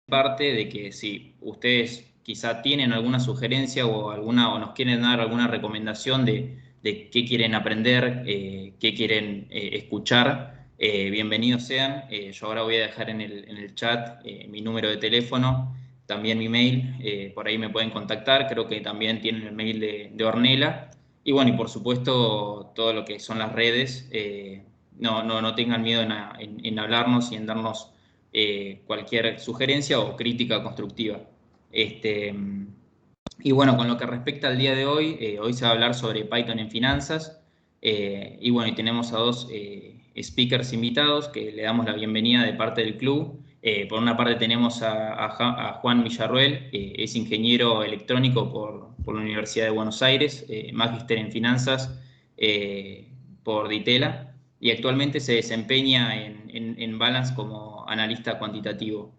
parte de que si ustedes quizá tienen alguna sugerencia o nos quieren dar alguna recomendación de qué quieren aprender, qué quieren escuchar, bienvenidos sean. Yo ahora voy a dejar en el chat mi número de teléfono, también mi mail, por ahí me pueden contactar, creo que también tienen el mail de Ornella. Y bueno, y por supuesto todo lo que son las redes, no tengan miedo en hablarnos y en darnos cualquier sugerencia o crítica constructiva. Y bueno, con lo que respecta al día de hoy, hoy se va a hablar sobre Python en finanzas. Y bueno, y tenemos a dos speakers invitados que le damos la bienvenida de parte del club. Por una parte tenemos a Juan Villarruel, es ingeniero electrónico por la Universidad de Buenos Aires, magíster en finanzas por DITELA, y actualmente se desempeña en Balance como analista cuantitativo.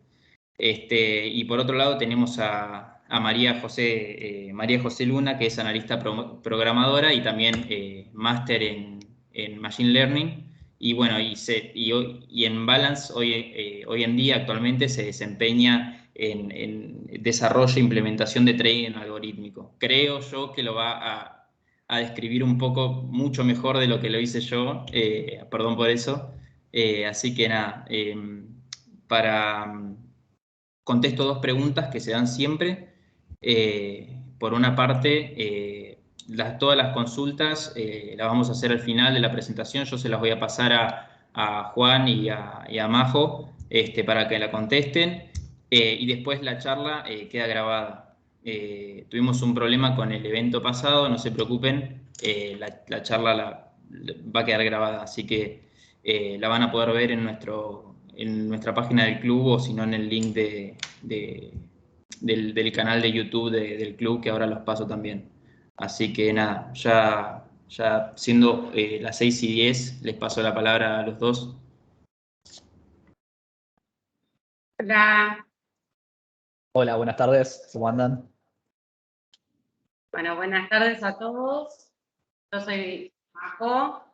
Y por otro lado tenemos a María José Luna, que es analista programadora y también máster en Machine Learning. Y bueno, y en Balance hoy en día actualmente se desempeña en desarrollo e implementación de trading algorítmico. Creo yo que lo va a describir un poco mucho mejor de lo que lo hice yo, perdón por eso. Así que nada, para contesto dos preguntas que se dan siempre. Por una parte, todas las consultas las vamos a hacer al final de la presentación. Yo se las voy a pasar a Juan y a Majo para que la contesten. Y después la charla queda grabada. Tuvimos un problema con el evento pasado, no se preocupen, la charla va a quedar grabada, así que la van a poder ver en nuestra página del club o si no en el link del canal de YouTube del club, que ahora los paso también. Así que nada, ya siendo las 6:10, les paso la palabra a los dos. Hola. Hola, buenas tardes, ¿cómo andan? Bueno, buenas tardes a todos. Yo soy Majo.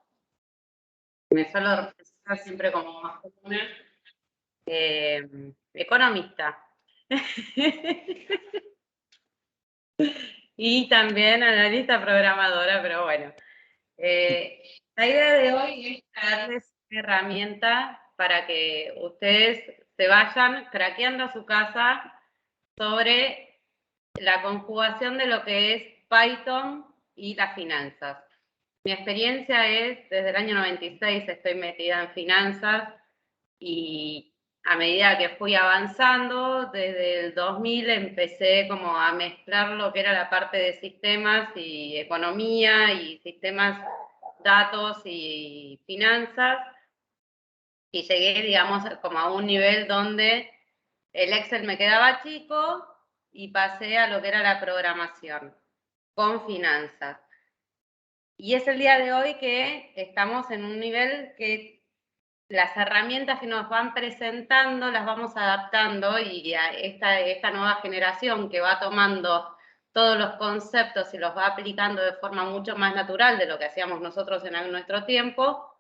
Me suelo representar siempre como Majo Luna. Economista. Y también analista programadora, pero bueno. La idea de hoy es darles una herramienta para que ustedes se vayan craqueando a su casa sobre la conjugación de lo que es Python y las finanzas. Mi experiencia es, desde el año 96 estoy metida en finanzas y a medida que fui avanzando, desde el 2000 empecé como a mezclar lo que era la parte de sistemas y economía y sistemas, datos y finanzas, y llegué, digamos, como a un nivel donde el Excel me quedaba chico y pasé a lo que era la programación con finanzas. Y es el día de hoy que estamos en un nivel que las herramientas que nos van presentando las vamos adaptando, y a esta nueva generación que va tomando todos los conceptos y los va aplicando de forma mucho más natural de lo que hacíamos nosotros en nuestro tiempo.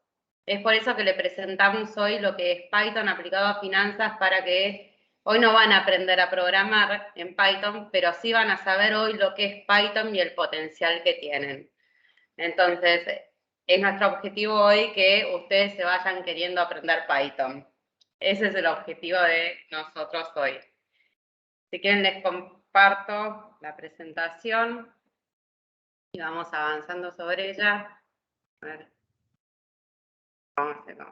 Es por eso que le presentamos hoy lo que es Python aplicado a finanzas, para que hoy no van a aprender a programar en Python, pero sí van a saber hoy lo que es Python y el potencial que tienen. Entonces, es nuestro objetivo hoy que ustedes se vayan queriendo aprender Python. Ese es el objetivo de nosotros hoy. Si quieren, les comparto la presentación y vamos avanzando sobre ella. A ver. Vamos a hacerlo.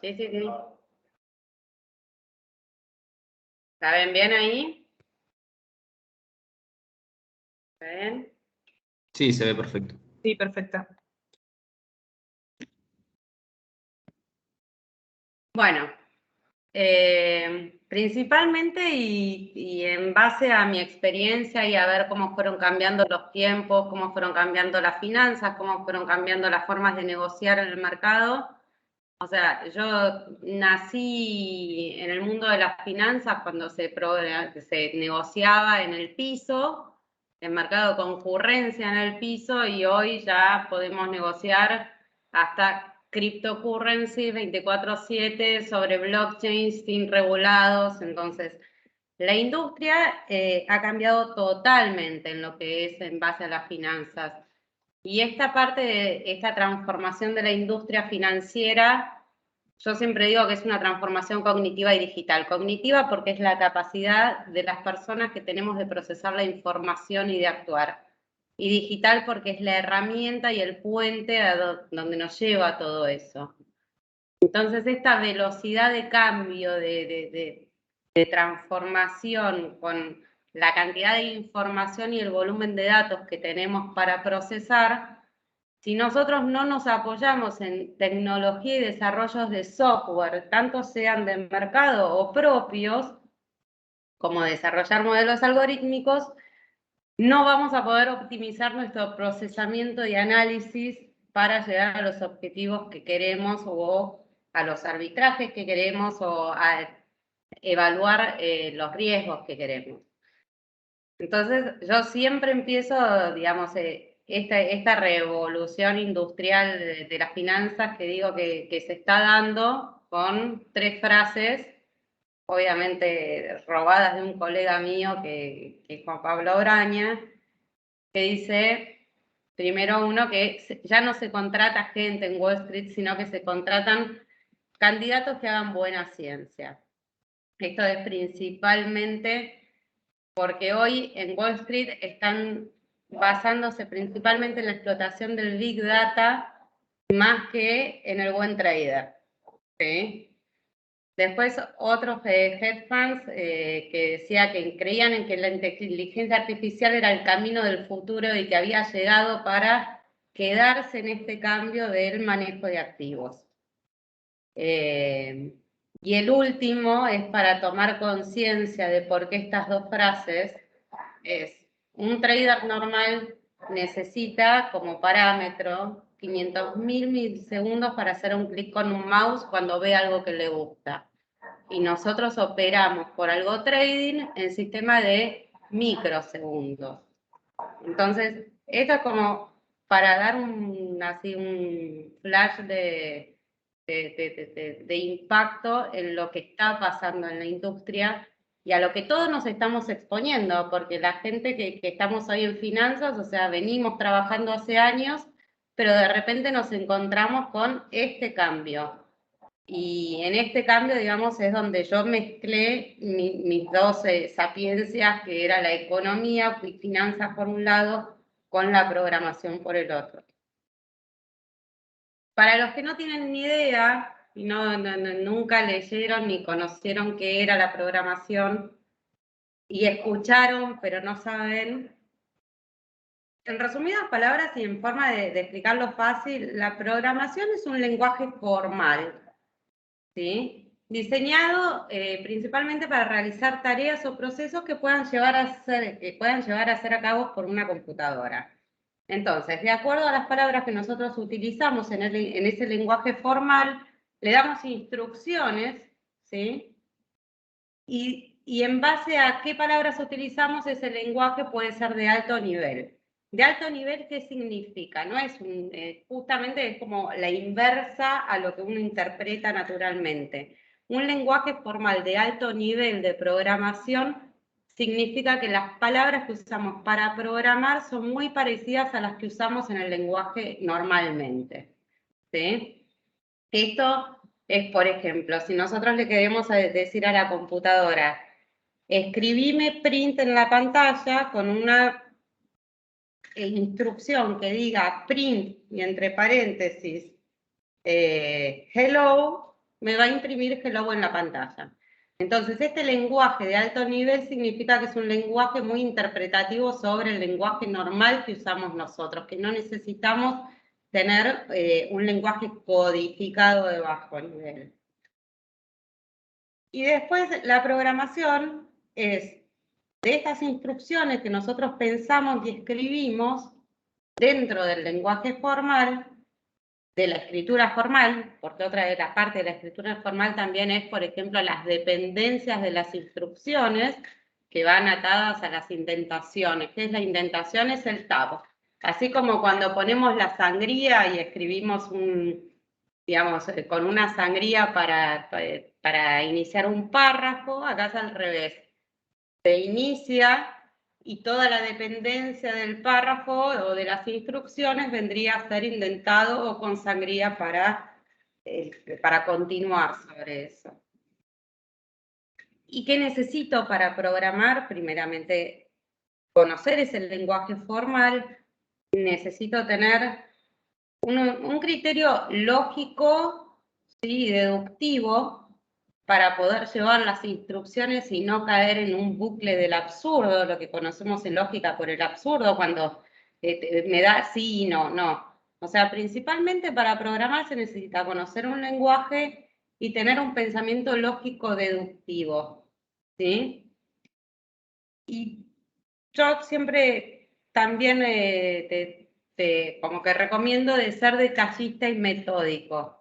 Sí. ¿La ven bien ahí? ¿Se ven? Sí, se ve perfecto. Sí, perfecta. Bueno, principalmente y en base a mi experiencia y a ver cómo fueron cambiando los tiempos, cómo fueron cambiando las finanzas, cómo fueron cambiando las formas de negociar en el mercado. O sea, yo nací en el mundo de las finanzas cuando se negociaba en el piso, el mercado de concurrencia en el piso, y hoy ya podemos negociar hasta cryptocurrency 24/7 sobre blockchains sin regulados. Entonces, la industria ha cambiado totalmente en lo que es en base a las finanzas. Y esta parte de esta transformación de la industria financiera, yo siempre digo que es una transformación cognitiva y digital. Cognitiva porque es la capacidad de las personas que tenemos de procesar la información y de actuar. Y digital porque es la herramienta y el puente a donde nos lleva todo eso. Entonces, esta velocidad de cambio, de transformación con la cantidad de información y el volumen de datos que tenemos para procesar, si nosotros no nos apoyamos en tecnología y desarrollos de software, tanto sean de mercado o propios, como desarrollar modelos algorítmicos, no vamos a poder optimizar nuestro procesamiento y análisis para llegar a los objetivos que queremos o a los arbitrajes que queremos o a evaluar los riesgos que queremos. Entonces, yo siempre empiezo, digamos, esta revolución industrial de las finanzas que digo que se está dando con 3 frases, obviamente robadas de un colega mío que es Juan Pablo Braña, que dice, primero uno, que ya no se contrata gente en Wall Street, sino que se contratan candidatos que hagan buena ciencia. Esto es principalmente porque hoy en Wall Street están basándose principalmente en la explotación del Big Data más que en el buen trader, ¿sí? Después otros hedge funds que decía que creían en que la inteligencia artificial era el camino del futuro y que había llegado para quedarse en este cambio del manejo de activos. Y el último es para tomar conciencia de por qué estas 2 frases es: un trader normal necesita como parámetro 500.000 milisegundos para hacer un clic con un mouse cuando ve algo que le gusta. Y nosotros operamos por algo trading en sistema de microsegundos. Entonces, esto es como para dar un flash de impacto en lo que está pasando en la industria y a lo que todos nos estamos exponiendo, porque la gente que estamos hoy en finanzas, o sea, venimos trabajando hace años, pero de repente nos encontramos con este cambio. Y en este cambio, digamos, es donde yo mezclé mis 2 sapiencias, que era la economía y finanzas por un lado, con la programación por el otro. Para los que no tienen ni idea, y nunca leyeron ni conocieron qué era la programación, y escucharon, pero no saben, en resumidas palabras y en forma de explicarlo fácil, la programación es un lenguaje formal, ¿sí? Diseñado principalmente para realizar tareas o procesos que puedan llevar a ser a cabo por una computadora. Entonces, de acuerdo a las palabras que nosotros utilizamos en ese lenguaje formal, le damos instrucciones, ¿sí? Y en base a qué palabras utilizamos, ese lenguaje puede ser de alto nivel. ¿De alto nivel qué significa? No es justamente es como la inversa a lo que uno interpreta naturalmente. Un lenguaje formal de alto nivel de programación significa que las palabras que usamos para programar son muy parecidas a las que usamos en el lenguaje normalmente, ¿sí? Esto es, por ejemplo, si nosotros le queremos decir a la computadora, escribime print en la pantalla con una instrucción que diga print y entre paréntesis hello, me va a imprimir hello en la pantalla. Entonces, este lenguaje de alto nivel significa que es un lenguaje muy interpretativo sobre el lenguaje normal que usamos nosotros, que no necesitamos tener un lenguaje codificado de bajo nivel. Y después la programación es de estas instrucciones que nosotros pensamos y escribimos dentro del lenguaje formal, de la escritura formal, porque otra de las partes de la escritura formal también es, por ejemplo, las dependencias de las instrucciones que van atadas a las indentaciones. ¿Qué es la indentación? Es el tab. Así como cuando ponemos la sangría y escribimos digamos, con una sangría para iniciar un párrafo, acá es al revés. Se inicia y toda la dependencia del párrafo o de las instrucciones vendría a ser indentado o con sangría para continuar sobre eso. ¿Y qué necesito para programar? Primeramente, conocer ese lenguaje formal. Necesito tener un criterio lógico, ¿sí? Deductivo, para poder llevar las instrucciones y no caer en un bucle del absurdo, lo que conocemos en lógica por el absurdo, cuando me da sí y no, no. O sea, principalmente para programar se necesita conocer un lenguaje y tener un pensamiento lógico deductivo, ¿sí? Y yo siempre también como que recomiendo de ser detallista y metódico.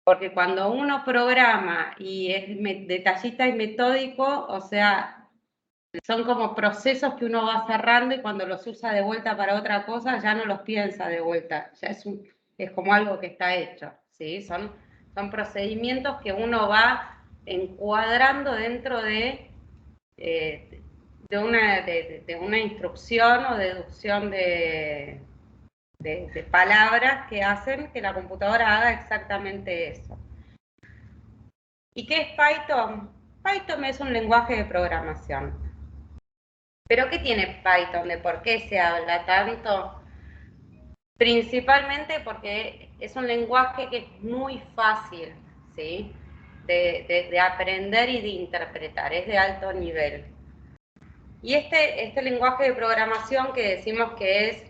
Porque cuando uno programa y es detallista y metódico, o sea, son como procesos que uno va cerrando y cuando los usa de vuelta para otra cosa ya no los piensa de vuelta, ya es como algo que está hecho, ¿sí? Son procedimientos que uno va encuadrando dentro de una instrucción o deducción de palabras que hacen que la computadora haga exactamente eso. ¿Y qué es Python? Python es un lenguaje de programación. ¿Pero qué tiene Python? ¿De por qué se habla tanto? Principalmente porque es un lenguaje que es muy fácil, ¿sí? de aprender y de interpretar, es de alto nivel. Y este lenguaje de programación que decimos que es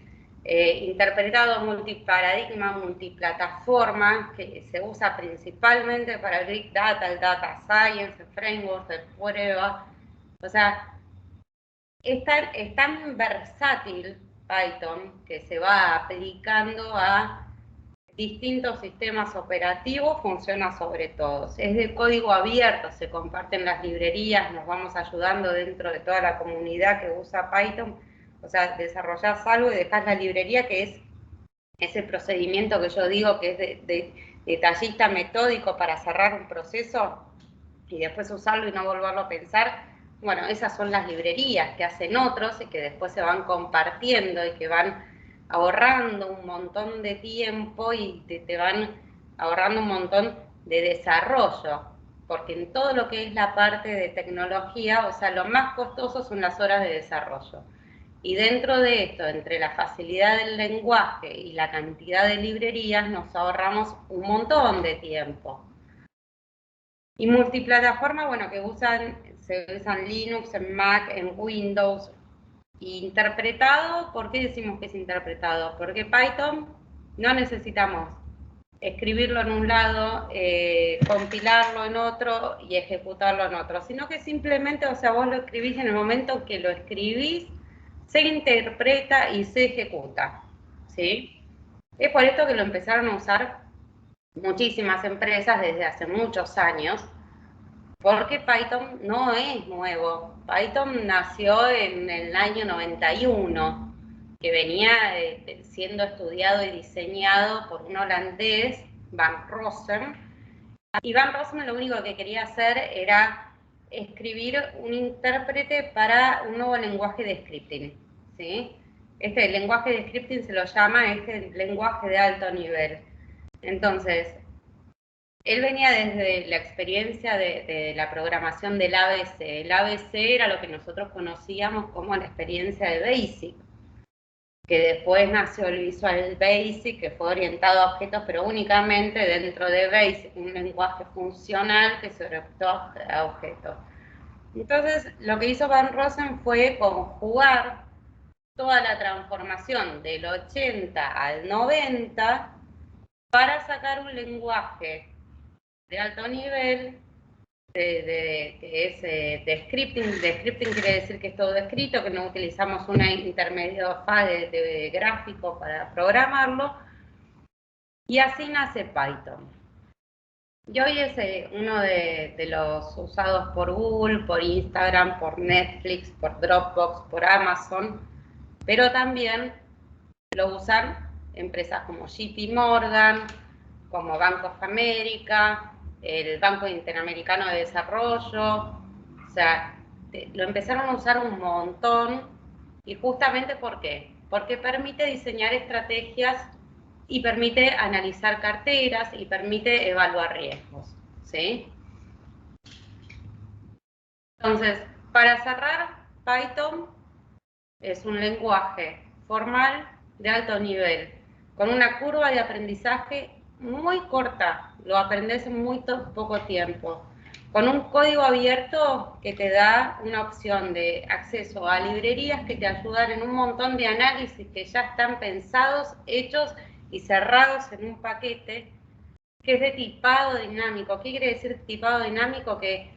interpretado multiparadigma, multiplataforma, que se usa principalmente para el Big Data, el Data Science, el Framework, el prueba. O sea, es tan versátil Python que se va aplicando a distintos sistemas operativos, funciona sobre todos. Es de código abierto, se comparten las librerías, nos vamos ayudando dentro de toda la comunidad que usa Python. O sea, desarrollás algo y dejás la librería, que es ese procedimiento que yo digo que es de detallista metódico para cerrar un proceso y después usarlo y no volverlo a pensar. Bueno, esas son las librerías que hacen otros y que después se van compartiendo y que van ahorrando un montón de tiempo y te van ahorrando un montón de desarrollo, porque en todo lo que es la parte de tecnología, o sea, lo más costoso son las horas de desarrollo. Y dentro de esto, entre la facilidad del lenguaje y la cantidad de librerías, nos ahorramos un montón de tiempo. Y multiplataforma, bueno, se usan Linux, en Mac, en Windows. Interpretado, ¿por qué decimos que es interpretado? Porque Python no necesitamos escribirlo en un lado, compilarlo en otro y ejecutarlo en otro, sino que simplemente, o sea, vos lo escribís en el momento que lo escribís, se interpreta y se ejecuta, ¿sí? Es por esto que lo empezaron a usar muchísimas empresas desde hace muchos años, porque Python no es nuevo. Python nació en el año 91, que venía siendo estudiado y diseñado por un holandés, Van Rossum. Y Van Rossum lo único que quería hacer era escribir un intérprete para un nuevo lenguaje de scripting, ¿sí? Este lenguaje de scripting se lo llama lenguaje de alto nivel. Entonces, él venía desde la experiencia de la programación del ABC. El ABC era lo que nosotros conocíamos como la experiencia de BASIC, que después nació el Visual Basic, que fue orientado a objetos, pero únicamente dentro de BASIC, un lenguaje funcional que se orientó a objetos. Entonces, lo que hizo Van Rossum fue conjugar toda la transformación del 80 al 90 para sacar un lenguaje de alto nivel, que es de scripting. De scripting quiere decir que es todo escrito, que no utilizamos una intermediaria de gráfico para programarlo, y así nace Python. Y hoy es uno de los usados por Google, por Instagram, por Netflix, por Dropbox, por Amazon, pero también lo usan empresas como JP Morgan, como Bank of America, el Banco Interamericano de Desarrollo, o sea, lo empezaron a usar un montón. ¿Y justamente por qué? Porque permite diseñar estrategias y permite analizar carteras y permite evaluar riesgos, ¿sí? Entonces, para cerrar, Python es un lenguaje formal de alto nivel, con una curva de aprendizaje muy corta, lo aprendes en muy poco tiempo, con un código abierto que te da una opción de acceso a librerías que te ayudan en un montón de análisis que ya están pensados, hechos y cerrados en un paquete, que es de tipado dinámico. ¿Qué quiere decir tipado dinámico? Que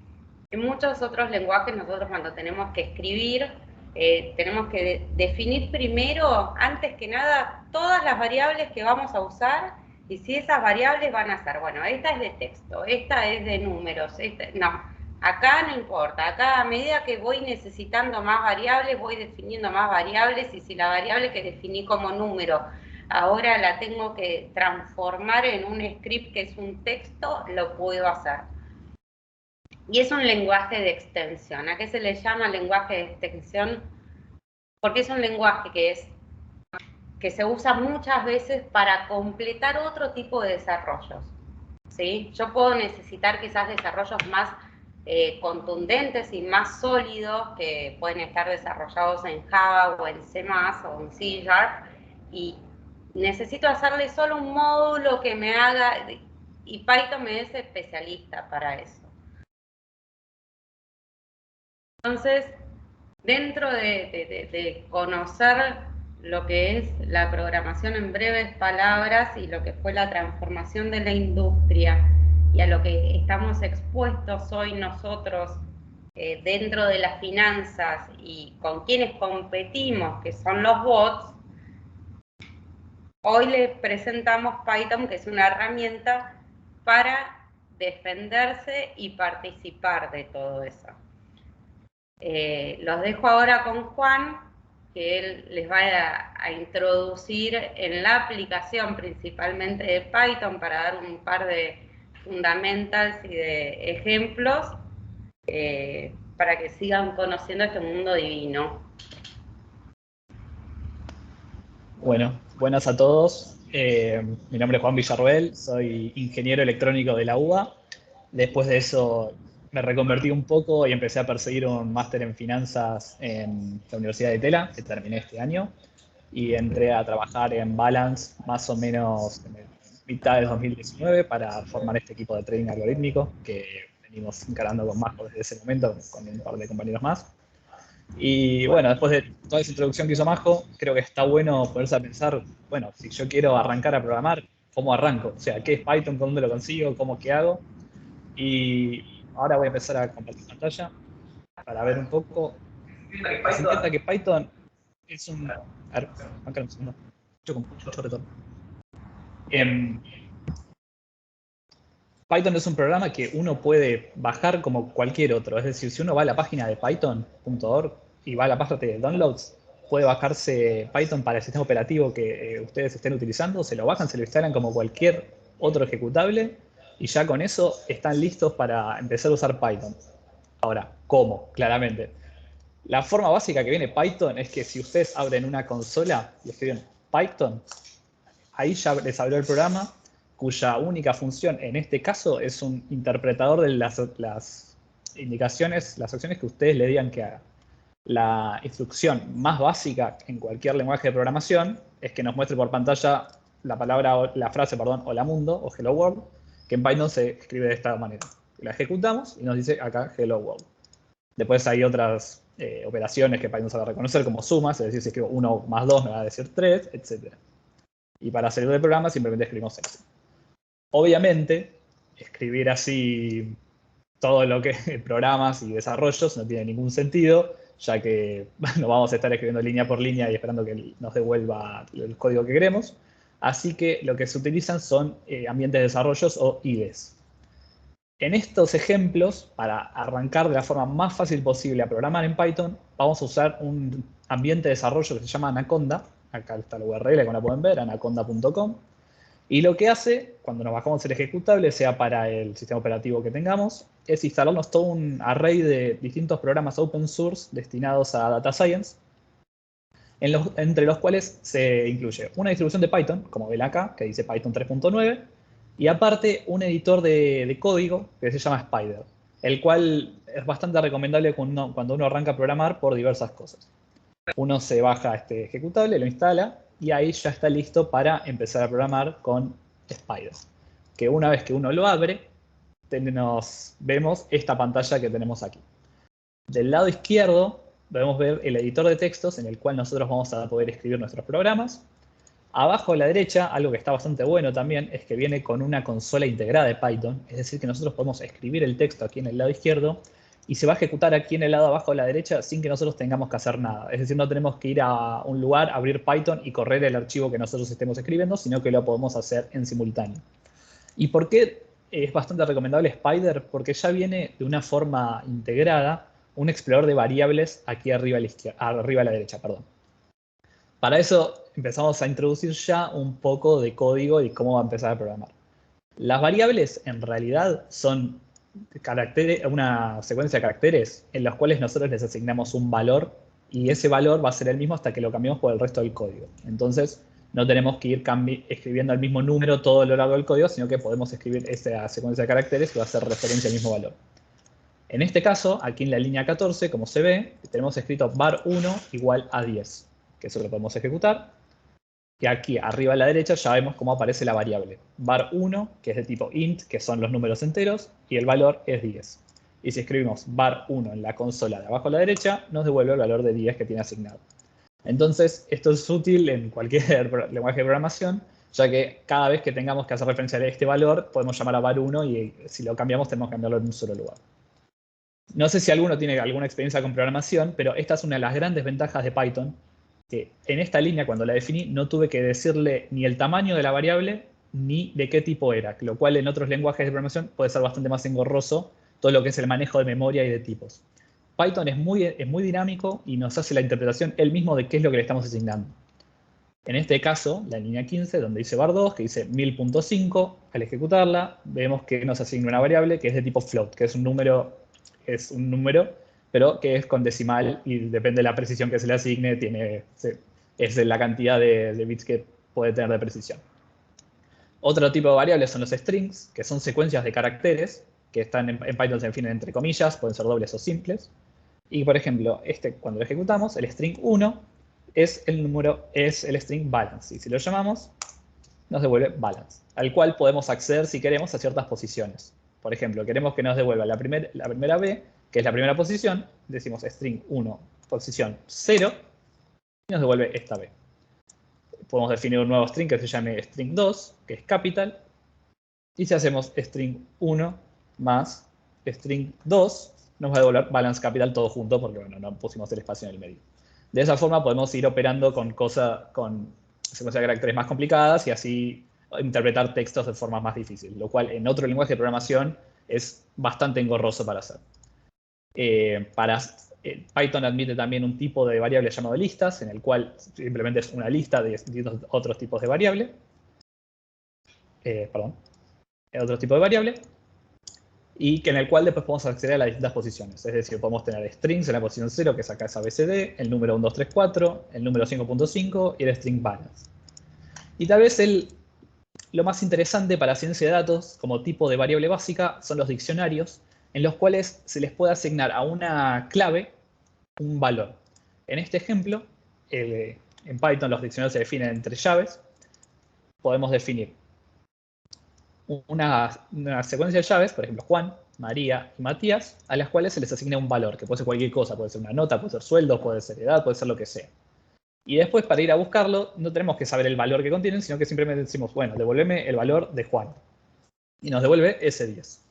en muchos otros lenguajes nosotros cuando tenemos que escribir, tenemos que definir primero, antes que nada, todas las variables que vamos a usar y si esas variables van a ser, bueno, esta es de texto, esta es de números, no, acá no importa, acá a medida que voy necesitando más variables, voy definiendo más variables y si la variable que definí como número ahora la tengo que transformar en un script que es un texto, lo puedo hacer. Y es un lenguaje de extensión. ¿A qué se le llama lenguaje de extensión? Porque es un lenguaje que se usa muchas veces para completar otro tipo de desarrollos, ¿sí? Yo puedo necesitar quizás desarrollos más contundentes y más sólidos que pueden estar desarrollados en Java o en C++ o en C#, y necesito hacerle solo un módulo que me haga, y Python me es especialista para eso. Entonces, dentro de conocer lo que es la programación en breves palabras y lo que fue la transformación de la industria y a lo que estamos expuestos hoy nosotros dentro de las finanzas y con quienes competimos, que son los bots, hoy les presentamos Python, que es una herramienta para defenderse y participar de todo eso. Los dejo ahora con Juan, que él les va a introducir en la aplicación principalmente de Python para dar un par de fundamentals y de ejemplos para que sigan conociendo este mundo divino. Bueno, buenas a todos. Mi nombre es Juan Villarroel, soy ingeniero electrónico de la UBA. Después de eso me reconvertí un poco y empecé a perseguir un máster en finanzas en la Universidad de Tela, que terminé este año. Y entré a trabajar en Balance más o menos en mitad del 2019 para formar este equipo de trading algorítmico que venimos encarando con Majo desde ese momento, con un par de compañeros más. Y bueno, después de toda esa introducción que hizo Majo, creo que está bueno ponerse a pensar, bueno, si yo quiero arrancar a programar, ¿cómo arranco? O sea, ¿qué es Python? ¿Dónde lo consigo? ¿Cómo qué hago? Y ahora voy a empezar a compartir pantalla para ver un poco. Se entienda que Python es un... A ver, acá un segundo. Yo con mucho retorno. Python es un programa que uno puede bajar como cualquier otro. Es decir, si uno va a la página de python.org y va a la parte de downloads, puede bajarse Python para el sistema operativo que ustedes estén utilizando, se lo bajan, se lo instalan como cualquier otro ejecutable y ya con eso están listos para empezar a usar Python. Ahora, ¿cómo? Claramente. La forma básica que viene Python es que si ustedes abren una consola y escriben Python, ahí ya les abrió el programa, cuya única función en este caso es un interpretador de las indicaciones, las acciones que ustedes le digan que haga. La instrucción más básica en cualquier lenguaje de programación es que nos muestre por pantalla la frase, hola mundo o hello world, que en Python se escribe de esta manera. La ejecutamos y nos dice acá hello world. Después hay otras operaciones que Python sabe reconocer como sumas, es decir, si escribo 1 más 2 me va a decir 3, etc. Y para salir del programa simplemente escribimos eso. Obviamente, escribir así todo lo que es programas y desarrollos no tiene ningún sentido, ya que no vamos a estar escribiendo línea por línea y esperando que nos devuelva el código que queremos. Así que lo que se utilizan son ambientes de desarrollos o IDEs. En estos ejemplos, para arrancar de la forma más fácil posible a programar en Python, vamos a usar un ambiente de desarrollo que se llama Anaconda. Acá está la URL, como la pueden ver, anaconda.com. Y lo que hace, cuando nos bajamos el ejecutable, sea para el sistema operativo que tengamos, es instalarnos todo un array de distintos programas open source destinados a Data Science, entre los cuales se incluye una distribución de Python, como ven acá, que dice Python 3.9, y aparte un editor de código que se llama Spider, el cual es bastante recomendable cuando uno arranca a programar por diversas cosas. Uno se baja este ejecutable, lo instala, y ahí ya está listo para empezar a programar con Spider. Que una vez que uno lo abre, vemos esta pantalla que tenemos aquí. Del lado izquierdo podemos ver el editor de textos en el cual nosotros vamos a poder escribir nuestros programas. Abajo a la derecha, algo que está bastante bueno también, es que viene con una consola integrada de Python, es decir, que nosotros podemos escribir el texto aquí en el lado izquierdo y se va a ejecutar aquí en el lado abajo a la derecha sin que nosotros tengamos que hacer nada. Es decir, no tenemos que ir a un lugar, abrir Python y correr el archivo que nosotros estemos escribiendo, sino que lo podemos hacer en simultáneo. ¿Y por qué es bastante recomendable Spider? Porque ya viene de una forma integrada un explorador de variables aquí arriba a la derecha. Para eso empezamos a introducir ya un poco de código y cómo va a empezar a programar. Las variables en realidad son una secuencia de caracteres en los cuales nosotros les asignamos un valor y ese valor va a ser el mismo hasta que lo cambiemos por el resto del código. Entonces no tenemos que ir escribiendo el mismo número todo lo largo del código, sino que podemos escribir esa secuencia de caracteres que va a hacer referencia al mismo valor. En este caso, aquí en la línea 14, como se ve, tenemos escrito var1 igual a 10, que eso lo podemos ejecutar. Y aquí arriba a la derecha ya vemos cómo aparece la variable. var1, que es de tipo int, que son los números enteros, y el valor es 10. Y si escribimos var1 en la consola de abajo a la derecha, nos devuelve el valor de 10 que tiene asignado. Entonces, esto es útil en cualquier lenguaje de programación, ya que cada vez que tengamos que hacer referencia a este valor, podemos llamar a var1 y si lo cambiamos, tenemos que cambiarlo en un solo lugar. No sé si alguno tiene alguna experiencia con programación, pero esta es una de las grandes ventajas de Python, que en esta línea, cuando la definí, no tuve que decirle ni el tamaño de la variable ni de qué tipo era, lo cual en otros lenguajes de programación puede ser bastante más engorroso, todo lo que es el manejo de memoria y de tipos. Python es muy dinámico y nos hace la interpretación él mismo de qué es lo que le estamos asignando. En este caso, la línea 15, donde dice var2, que dice 1000.5, al ejecutarla, vemos que nos asigna una variable que es de tipo float, que es un número, pero que es con decimal y depende de la precisión que se le asigne, es la cantidad de bits que puede tener de precisión. Otro tipo de variables son los strings, que son secuencias de caracteres, que están en Python se definen entre comillas, pueden ser dobles o simples. Y por ejemplo, cuando lo ejecutamos, el string 1 es el string balance. Y si lo llamamos, nos devuelve balance, al cual podemos acceder si queremos a ciertas posiciones. Por ejemplo, queremos que nos devuelva la primera B, que es la primera posición, decimos string 1, posición 0, y nos devuelve esta B. Podemos definir un nuevo string que se llame string 2, que es capital, y si hacemos string 1 más string 2, nos va a devolver balance capital todo junto, porque bueno, no pusimos el espacio en el medio. De esa forma podemos ir operando con secuencias de caracteres más complicadas y así interpretar textos de forma más difícil, lo cual en otro lenguaje de programación es bastante engorroso para hacer. Python admite también un tipo de variable llamado listas, en el cual simplemente es una lista de distintos otros tipos de variable. Otro tipo de variable. Y en el cual después podemos acceder a las distintas posiciones. Es decir, podemos tener strings en la posición 0, que es acá es ABCD, el número 1, 2, 3, 4, el número 5.5 y el string balance. Y tal vez lo más interesante para ciencia de datos, como tipo de variable básica, son los diccionarios, en los cuales se les puede asignar a una clave un valor. En este ejemplo, en Python los diccionarios se definen entre llaves. Podemos definir una secuencia de llaves, por ejemplo, Juan, María y Matías, a las cuales se les asigna un valor, que puede ser cualquier cosa, puede ser una nota, puede ser sueldo, puede ser edad, puede ser lo que sea. Y después, para ir a buscarlo, no tenemos que saber el valor que contienen, sino que simplemente decimos, bueno, devuélveme el valor de Juan. Y nos devuelve ese 10.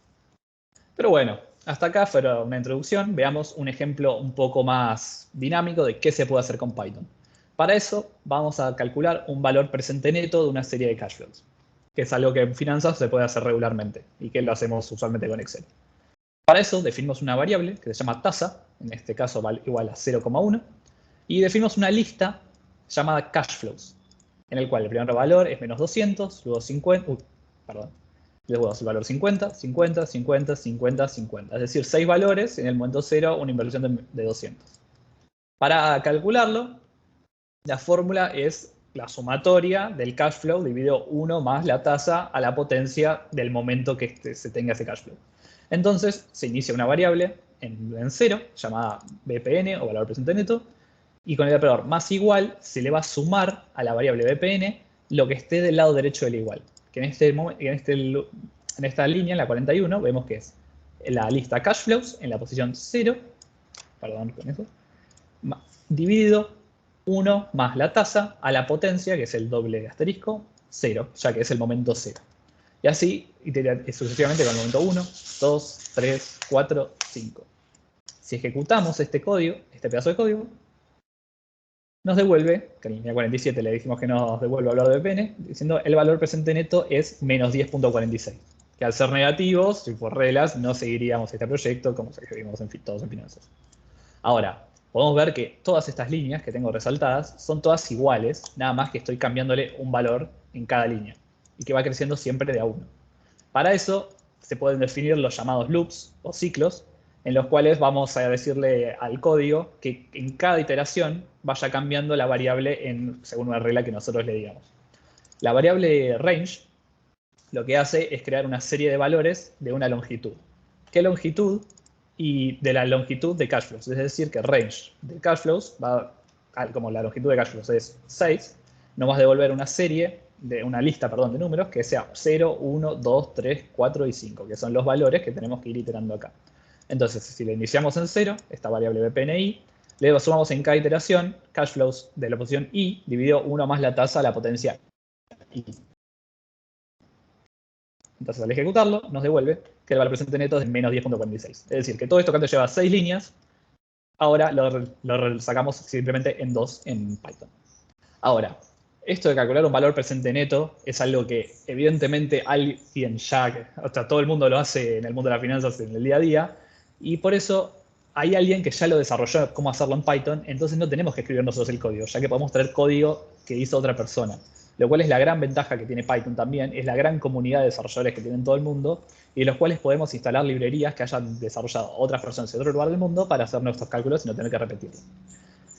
Pero bueno, hasta acá fue una introducción. Veamos un ejemplo un poco más dinámico de qué se puede hacer con Python. Para eso, vamos a calcular un valor presente neto de una serie de cash flows, que es algo que en finanzas se puede hacer regularmente y que lo hacemos usualmente con Excel. Para eso definimos una variable que se llama tasa, en este caso igual a 0,1, y definimos una lista llamada cash flows. en el cual el primer valor es menos 200, luego 50, luego el valor 50, 50, 50, 50, 50. Es decir, 6 valores, en el momento 0 una inversión de 200. Para calcularlo, la fórmula es la sumatoria del cash flow dividido 1 más la tasa a la potencia del momento que se tenga ese cash flow. Entonces, se inicia una variable en 0, llamada BPN o valor presente neto, y con el operador más igual se le va a sumar a la variable BPN lo que esté del lado derecho del igual. Que en esta línea, en la 41, vemos que es la lista cash flows en la posición 0, perdón con eso, dividido 1 más la tasa a la potencia, que es el doble asterisco, 0, ya que es el momento 0. Y así sucesivamente con el momento 1, 2, 3, 4, 5. Si ejecutamos este código, este pedazo de código, nos devuelve, que en la línea 47 le dijimos que nos devuelve el valor de BPN, diciendo el valor presente neto es menos 10.46. Que al ser negativos, si por reglas, no seguiríamos este proyecto como se vimos todos en finanzas. Ahora, podemos ver que todas estas líneas que tengo resaltadas son todas iguales, nada más que estoy cambiándole un valor en cada línea y que va creciendo siempre de a 1. Para eso se pueden definir los llamados loops o ciclos, en los cuales vamos a decirle al código que en cada iteración vaya cambiando la variable según una regla que nosotros le digamos. La variable range lo que hace es crear una serie de valores de una longitud. ¿Qué longitud? Y de la longitud de cash flows. Es decir, que range de cash flows, como la longitud de cash flows es 6, nos va a devolver una lista de números que sea 0, 1, 2, 3, 4 y 5, que son los valores que tenemos que ir iterando acá. Entonces, si le iniciamos en 0, esta variable BPNI, le sumamos en cada iteración cash flows de la posición I dividido 1 más la tasa a la potencia I. Entonces, al ejecutarlo, nos devuelve que el valor presente neto es de menos 10.46. Es decir, que todo esto que antes lleva 6 líneas, ahora lo sacamos simplemente en 2 en Python. Ahora, esto de calcular un valor presente neto es algo que evidentemente alguien todo el mundo lo hace en el mundo de las finanzas en el día a día, y por eso hay alguien que ya lo desarrolló cómo hacerlo en Python, entonces no tenemos que escribir nosotros el código, ya que podemos traer código que hizo otra persona. Lo cual es la gran ventaja que tiene Python también, es la gran comunidad de desarrolladores que tienen todo el mundo, y en los cuales podemos instalar librerías que hayan desarrollado otras personas en otro lugar del mundo para hacer nuestros cálculos y no tener que repetirlo.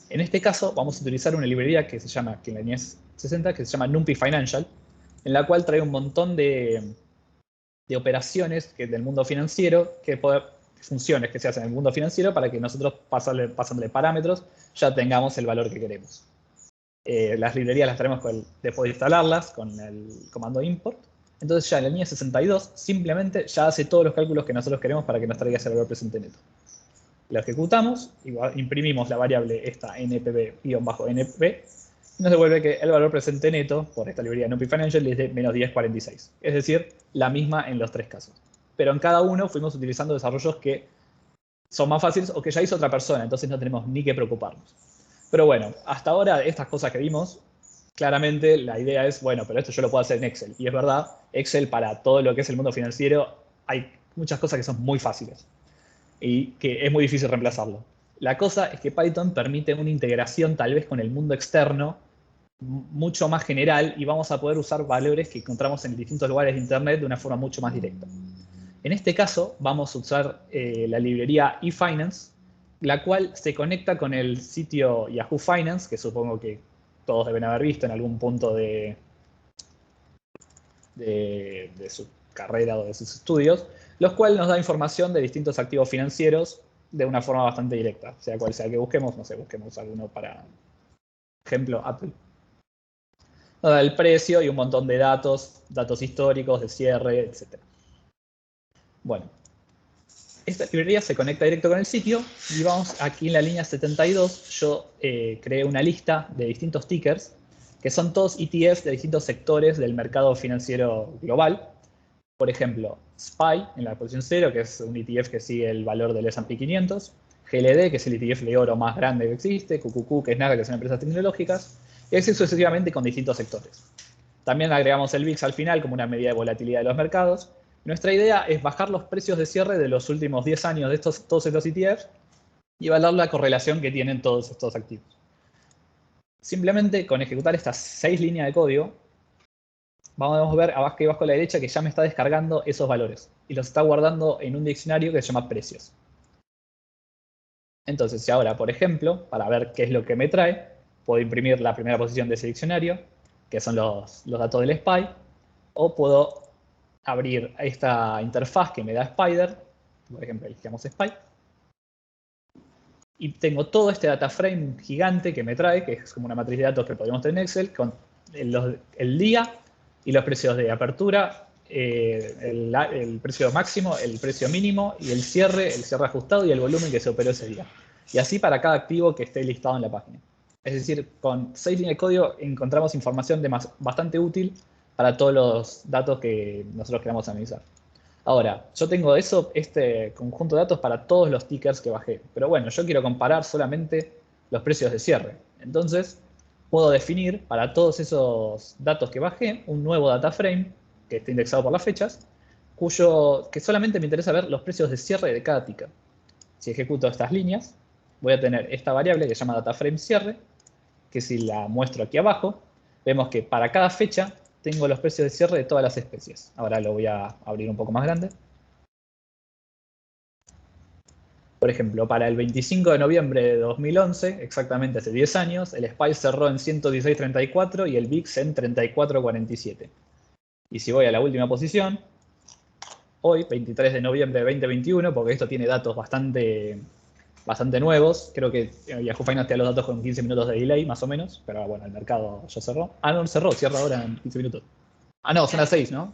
En este caso vamos a utilizar una librería que se llama, que en la línea 60, que se llama NumPy Financial, en la cual trae un montón de operaciones del mundo financiero, funciones que se hacen en el mundo financiero para que nosotros, pasándole parámetros, ya tengamos el valor que queremos. Las librerías las traemos después de instalarlas con el comando import. Entonces ya en la línea 62 simplemente ya hace todos los cálculos que nosotros queremos para que nos traiga ese valor presente neto. Lo ejecutamos, imprimimos la variable esta npb-np, y nos devuelve que el valor presente neto por esta librería NumPy Financial es de menos 10.46. Es decir, la misma en los tres casos. Pero en cada uno fuimos utilizando desarrollos que son más fáciles o que ya hizo otra persona, entonces no tenemos ni que preocuparnos. Pero bueno, hasta ahora estas cosas que vimos, claramente la idea es, bueno, pero esto yo lo puedo hacer en Excel. Y es verdad, Excel para todo lo que es el mundo financiero, hay muchas cosas que son muy fáciles y que es muy difícil reemplazarlo. La cosa es que Python permite una integración tal vez con el mundo externo mucho más general y vamos a poder usar valores que encontramos en distintos lugares de Internet de una forma mucho más directa. En este caso vamos a usar la librería eFinance, la cual se conecta con el sitio Yahoo Finance, que supongo que todos deben haber visto en algún punto de su carrera o de sus estudios, los cuales nos da información de distintos activos financieros de una forma bastante directa. Sea cual sea que busquemos, no sé, busquemos alguno para ejemplo, Apple. Nos da el precio y un montón de datos históricos, de cierre, etc. Bueno, esta librería se conecta directo con el sitio y vamos aquí en la línea 72. Yo creé una lista de distintos tickers que son todos ETFs de distintos sectores del mercado financiero global. Por ejemplo, SPY en la posición 0, que es un ETF que sigue el valor del S&P 500. GLD, que es el ETF de oro más grande que existe. QQQ, que es nada, que son empresas tecnológicas. Y así sucesivamente con distintos sectores. También agregamos el VIX al final como una medida de volatilidad de los mercados. Nuestra idea es bajar los precios de cierre de los últimos 10 años de todos estos ETFs y evaluar la correlación que tienen todos estos activos. Simplemente con ejecutar estas 6 líneas de código, vamos a ver abajo a la derecha que ya me está descargando esos valores y los está guardando en un diccionario que se llama precios. Entonces, si ahora, por ejemplo, para ver qué es lo que me trae, puedo imprimir la primera posición de ese diccionario, que son los datos del SPY, o puedo abrir esta interfaz que me da Spider, por ejemplo, elegimos SPY, y tengo todo este data frame gigante que me trae, que es como una matriz de datos que podemos tener en Excel, con el día y los precios de apertura, el precio máximo, el precio mínimo y el cierre ajustado y el volumen que se operó ese día. Y así para cada activo que esté listado en la página. Es decir, con 6 líneas de código encontramos información bastante útil para todos los datos que nosotros queramos analizar. Ahora, yo tengo este conjunto de datos para todos los tickers que bajé. Pero bueno, yo quiero comparar solamente los precios de cierre. Entonces, puedo definir para todos esos datos que bajé un nuevo data frame que esté indexado por las fechas, que solamente me interesa ver los precios de cierre de cada ticker. Si ejecuto estas líneas, voy a tener esta variable que se llama data frame cierre, que si la muestro aquí abajo, vemos que para cada fecha tengo los precios de cierre de todas las especies. Ahora lo voy a abrir un poco más grande. Por ejemplo, para el 25 de noviembre de 2011, exactamente hace 10 años, el SPY cerró en 116.34 y el VIX en 34.47. Y si voy a la última posición, hoy, 23 de noviembre de 2021, porque esto tiene datos bastante nuevos. Creo que Yahoo Finance te da los datos con 15 minutos de delay, más o menos. Pero bueno, el mercado ya cerró. Ah, no cerró, cierra ahora en 15 minutos. Ah, no, son las 6, ¿no?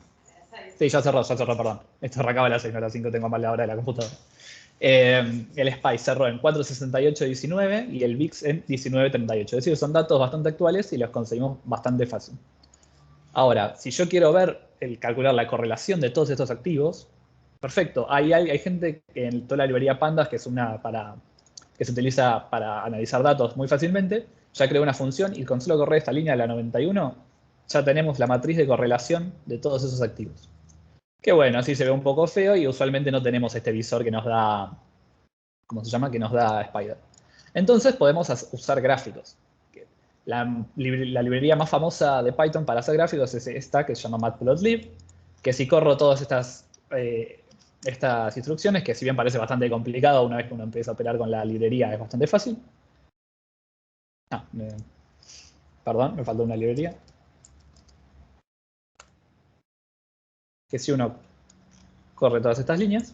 Sí, ya cerró, perdón. Esto arrancaba a las 6, no a las 5, tengo mal la hora de la computadora. El SPY cerró en 4.68.19 y el VIX en 19.38. Es decir, son datos bastante actuales y los conseguimos bastante fácil. Ahora, si yo quiero calcular la correlación de todos estos activos, perfecto. Hay gente en toda la librería Pandas, que es que se utiliza para analizar datos muy fácilmente, ya creó una función y con solo correr esta línea de la 91, ya tenemos la matriz de correlación de todos esos activos. Que bueno, así se ve un poco feo y usualmente no tenemos este visor que nos da, ¿cómo se llama? Que nos da Spider. Entonces podemos usar gráficos. La librería más famosa de Python para hacer gráficos es esta que se llama Matplotlib, que si corro todas estas instrucciones, que si bien parece bastante complicado, una vez que uno empieza a operar con la librería es bastante fácil. Perdón, me faltó una librería. Que si uno corre todas estas líneas,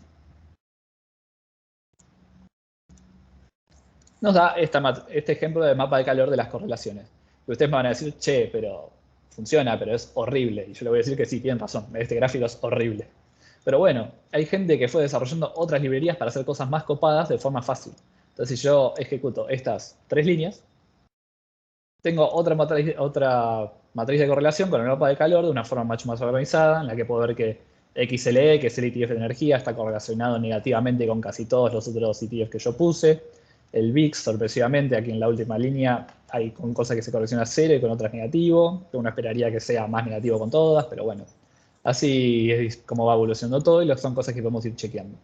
nos da este ejemplo de mapa de calor de las correlaciones. Y ustedes me van a decir, che, pero funciona, pero es horrible. Y yo le voy a decir que sí, tienen razón, este gráfico es horrible. Pero bueno, hay gente que fue desarrollando otras librerías para hacer cosas más copadas de forma fácil. Entonces, si yo ejecuto estas 3 líneas, tengo otra matriz de correlación con el mapa de calor de una forma mucho más organizada, en la que puedo ver que XLE, que es el ETF de energía, está correlacionado negativamente con casi todos los otros ETFs que yo puse. El VIX, sorpresivamente, aquí en la última línea, hay con cosas que se correlacionan a 0 y con otras negativo. Uno esperaría que sea más negativo con todas, pero bueno. Así es como va evolucionando todo y son cosas que podemos ir chequeando.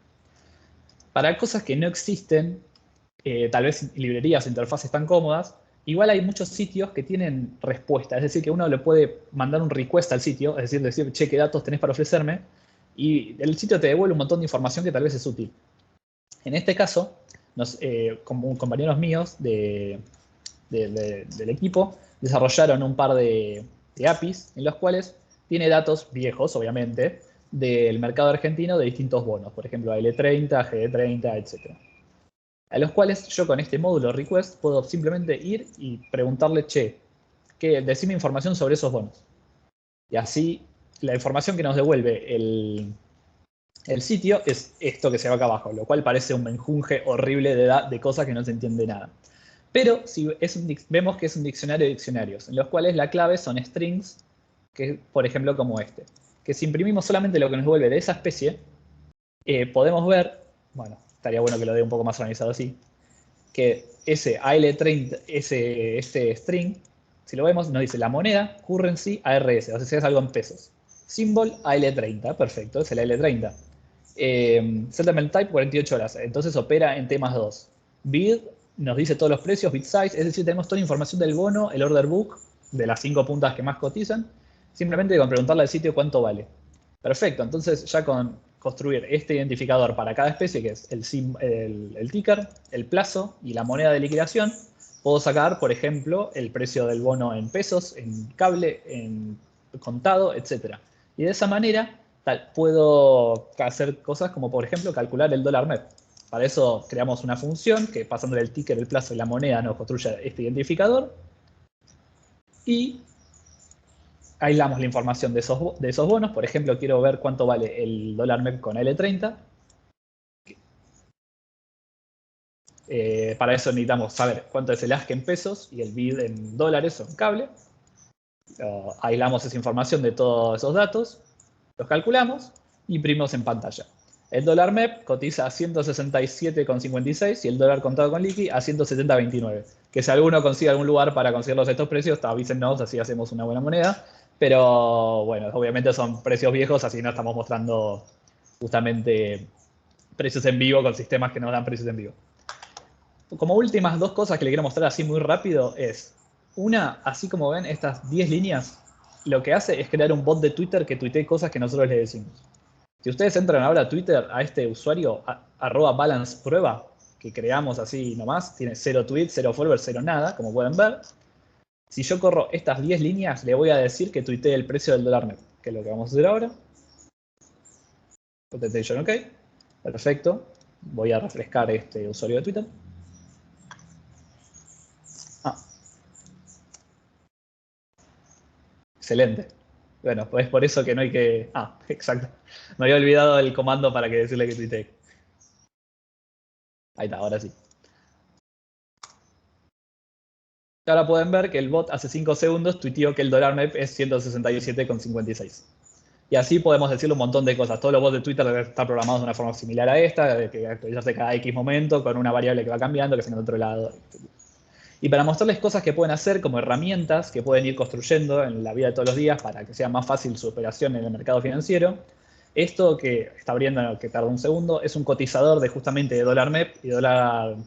Para cosas que no existen, tal vez librerías o interfaces tan cómodas, igual hay muchos sitios que tienen respuesta. Es decir, que uno le puede mandar un request al sitio, es decir, che, ¿qué datos tenés para ofrecerme? Y el sitio te devuelve un montón de información que tal vez es útil. En este caso, como compañeros míos del equipo desarrollaron un par de APIs en los cuales tiene datos viejos, obviamente, del mercado argentino de distintos bonos, por ejemplo, AL30, GD30, etc. A los cuales yo con este módulo request puedo simplemente ir y preguntarle, che, decime información sobre esos bonos. Y así la información que nos devuelve el sitio es esto que se ve acá abajo, lo cual parece un menjunje horrible de cosas que no se entiende nada. Pero si vemos que es un diccionario de diccionarios, en los cuales la clave son strings, que por ejemplo como este. Que si imprimimos solamente lo que nos devuelve de esa especie, podemos ver, bueno, estaría bueno que lo dé un poco más organizado así, que ese AL30, ese string, si lo vemos, nos dice la moneda, currency, ARS, o sea, es algo en pesos. Symbol, AL30, perfecto, es el AL30. Settlement type, 48 horas, entonces opera en T+2. Bid, nos dice todos los precios, bit size, es decir, tenemos toda la información del bono, el order book, de las 5 puntas que más cotizan, simplemente con preguntarle al sitio cuánto vale. Perfecto, entonces ya con construir este identificador para cada especie, que es el ticker, el plazo y la moneda de liquidación, puedo sacar, por ejemplo, el precio del bono en pesos, en cable, en contado, etc. Y de esa manera puedo hacer cosas como, por ejemplo, calcular el dólar MEP. Para eso creamos una función que, pasándole el ticker, el plazo y la moneda, nos construye este identificador. Y aislamos la información de esos bonos. Por ejemplo, quiero ver cuánto vale el dólar MEP con L30. Para eso necesitamos saber cuánto es el ASC en pesos y el BID en dólares o en cable. Aislamos esa información de todos esos datos, los calculamos y imprimimos en pantalla. El dólar MEP cotiza a 167,56 y el dólar contado con liqui a 170,29. Que si alguno consigue algún lugar para conseguirlos estos precios, avísennos, así hacemos una buena moneda. Pero bueno, obviamente son precios viejos, así no estamos mostrando justamente precios en vivo con sistemas que nos dan precios en vivo. Como últimas dos cosas que le quiero mostrar así muy rápido es, una, así como ven, estas 10 líneas, lo que hace es crear un bot de Twitter que tuitee cosas que nosotros le decimos. Si ustedes entran ahora a Twitter, a este usuario, @balanceprueba, que creamos así nomás, tiene 0 tweets, 0 followers, 0 nada, como pueden ver. Si yo corro estas 10 líneas, le voy a decir que tuitee el precio del dólar MEP, que es lo que vamos a hacer ahora. Presentation OK. Perfecto. Voy a refrescar este usuario de Twitter. Excelente. Bueno, pues por eso que no hay que... exacto. Me había olvidado el comando para que decirle que tuitee. Ahí está, ahora sí. Ahora pueden ver que el bot hace 5 segundos tuiteó que el dólar MEP es 167,56. Y así podemos decirle un montón de cosas. Todos los bots de Twitter deben estar programados de una forma similar a esta, de que actualizarse cada X momento con una variable que va cambiando, que se encuentra en otro lado. Y para mostrarles cosas que pueden hacer como herramientas que pueden ir construyendo en la vida de todos los días para que sea más fácil su operación en el mercado financiero, esto que está abriendo, que tarda un segundo, es un cotizador de justamente de dólar MEP y dólar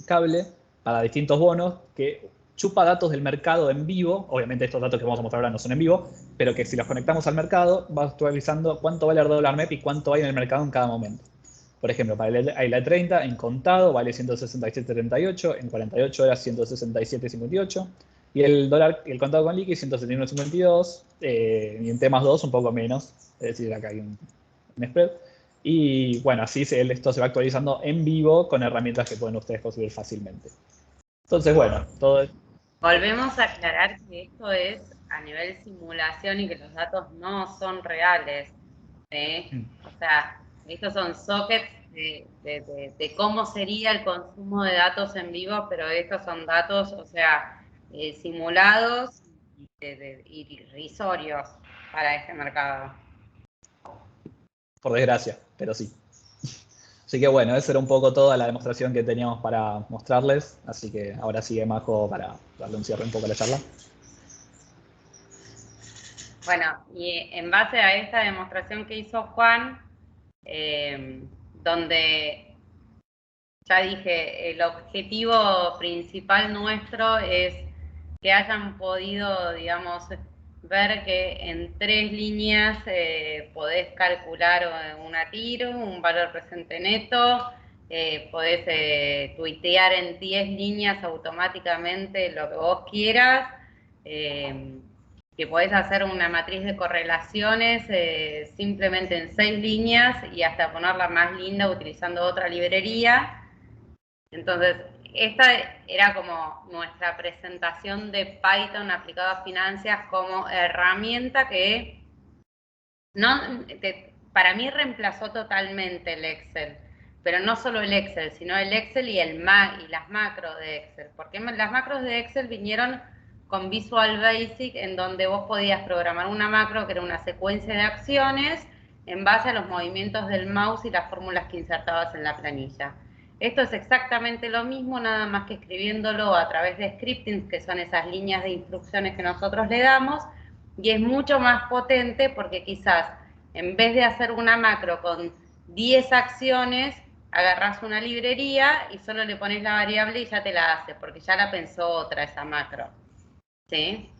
cable para distintos bonos que chupa datos del mercado en vivo. Obviamente estos datos que vamos a mostrar ahora no son en vivo, pero que si los conectamos al mercado va actualizando cuánto vale el dólar MEP y cuánto hay en el mercado en cada momento. Por ejemplo, para el L30 en contado vale 167,38, en 48 horas 167,58 y el contado con liqui 171,52 y en T+2 un poco menos, es decir, acá hay un spread. Y bueno, así esto se va actualizando en vivo con herramientas que pueden ustedes conseguir fácilmente. Entonces, bueno, todo... Volvemos a aclarar que esto es a nivel simulación y que los datos no son reales. O sea, estos son sockets de cómo sería el consumo de datos en vivo, pero estos son datos, o sea, simulados y irrisorios para este mercado. Por desgracia, pero sí. Así que bueno, esa era un poco toda la demostración que teníamos para mostrarles. Así que ahora sigue Majo para darle un cierre un poco a la charla. Bueno, y en base a esta demostración que hizo Juan, donde ya dije, el objetivo principal nuestro es que hayan podido, digamos, ver que en 3 líneas podés calcular una TIR, un valor presente neto, podés tuitear en 10 líneas automáticamente lo que vos quieras, que podés hacer una matriz de correlaciones simplemente en 6 líneas y hasta ponerla más linda utilizando otra librería. Entonces, esta era como nuestra presentación de Python aplicado a finanzas como herramienta que para mí reemplazó totalmente el Excel. Pero no solo el Excel, sino el Excel y las macros de Excel. Porque las macros de Excel vinieron con Visual Basic, en donde vos podías programar una macro que era una secuencia de acciones en base a los movimientos del mouse y las fórmulas que insertabas en la planilla. Esto es exactamente lo mismo, nada más que escribiéndolo a través de scripting, que son esas líneas de instrucciones que nosotros le damos, y es mucho más potente porque quizás en vez de hacer una macro con 10 acciones, agarrás una librería y solo le pones la variable y ya te la hace, porque ya la pensó otra esa macro. ¿Sí?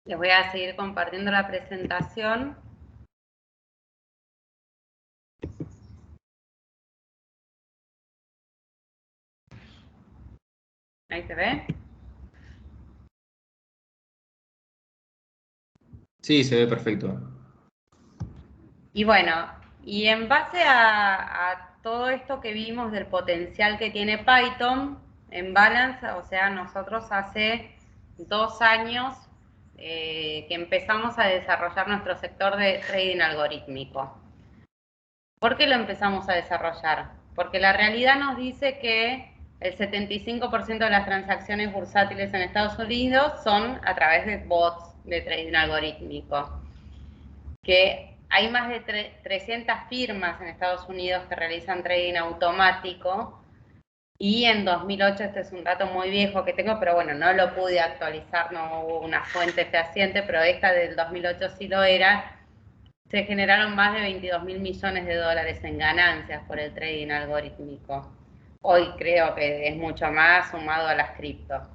Les voy a seguir compartiendo la presentación. ¿Ahí se ve? Sí, se ve perfecto. Y bueno, y en base a todo esto que vimos del potencial que tiene Python, en Balance, o sea, nosotros hace 2 años que empezamos a desarrollar nuestro sector de trading algorítmico. ¿Por qué lo empezamos a desarrollar? Porque la realidad nos dice que el 75% de las transacciones bursátiles en Estados Unidos son a través de bots de trading algorítmico. Que hay más de 300 firmas en Estados Unidos que realizan trading automático y en 2008, este es un dato muy viejo que tengo, pero bueno, no lo pude actualizar, no hubo una fuente fehaciente, pero esta del 2008 sí lo era. Se generaron más de 22.000 millones de dólares en ganancias por el trading algorítmico. Hoy creo que es mucho más sumado a las cripto.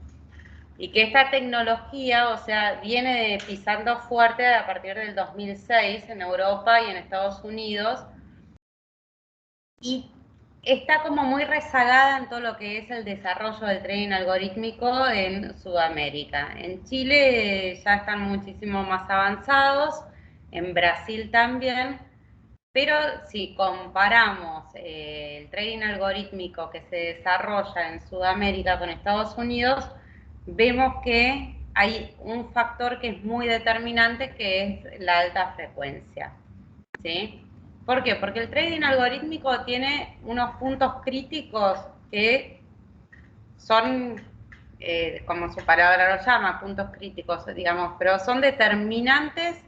Y que esta tecnología, o sea, viene pisando fuerte a partir del 2006 en Europa y en Estados Unidos. Y está como muy rezagada en todo lo que es el desarrollo del trading algorítmico en Sudamérica. En Chile ya están muchísimo más avanzados, en Brasil también, pero si comparamos el trading algorítmico que se desarrolla en Sudamérica con Estados Unidos, vemos que hay un factor que es muy determinante, que es la alta frecuencia, ¿sí? ¿Por qué? Porque el trading algorítmico tiene unos puntos críticos que son, como su palabra lo llama, puntos críticos, digamos, pero son determinantes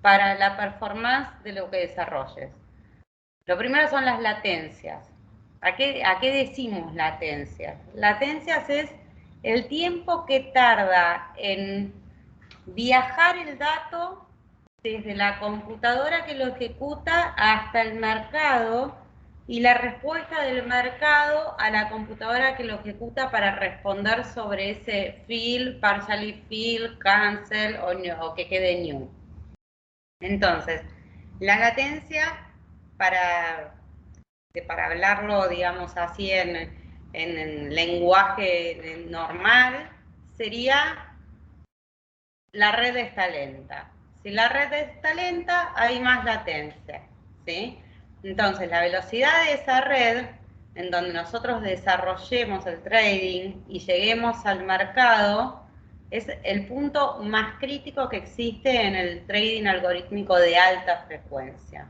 para la performance de lo que desarrolles. Lo primero son las latencias. ¿A qué decimos latencias? Latencias es el tiempo que tarda en viajar el dato desde la computadora que lo ejecuta hasta el mercado y la respuesta del mercado a la computadora que lo ejecuta para responder sobre ese fill, partially fill, cancel o que quede new. Entonces, la latencia, para hablarlo, digamos así, en lenguaje normal, sería: la red está lenta. Si la red está lenta, hay más latencia, ¿sí? Entonces, la velocidad de esa red, en donde nosotros desarrollemos el trading y lleguemos al mercado, es el punto más crítico que existe en el trading algorítmico de alta frecuencia.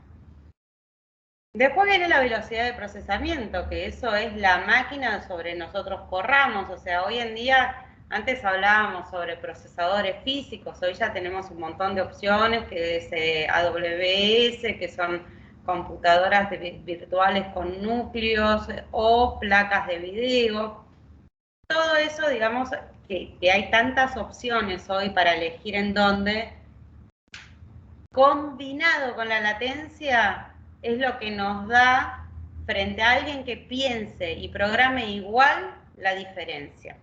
Después viene la velocidad de procesamiento, que eso es la máquina sobre nosotros corramos. O sea, hoy en día, antes hablábamos sobre procesadores físicos, hoy ya tenemos un montón de opciones, que es AWS, que son computadoras virtuales con núcleos o placas de video. Todo eso, digamos, que hay tantas opciones hoy para elegir en dónde, combinado con la latencia, es lo que nos da, frente a alguien que piense y programe igual, la diferencia.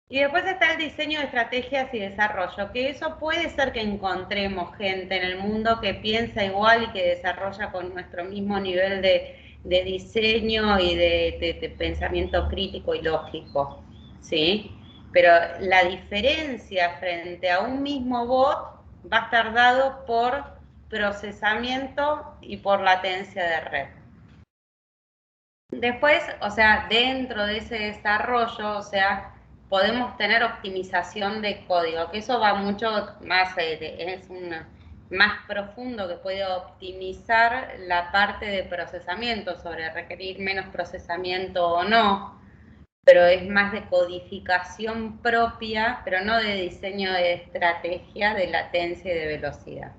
Y después está el diseño de estrategias y desarrollo, que eso puede ser que encontremos gente en el mundo que piensa igual y que desarrolla con nuestro mismo nivel de diseño y de pensamiento crítico y lógico, ¿sí? Pero la diferencia frente a un mismo bot va a estar dado por procesamiento y por latencia de red. Después, o sea, dentro de ese desarrollo, o sea, podemos tener optimización de código, que eso va mucho más, es más profundo, que puede optimizar la parte de procesamiento, sobre requerir menos procesamiento o no, pero es más de codificación propia, pero no de diseño de estrategia, de latencia y de velocidad.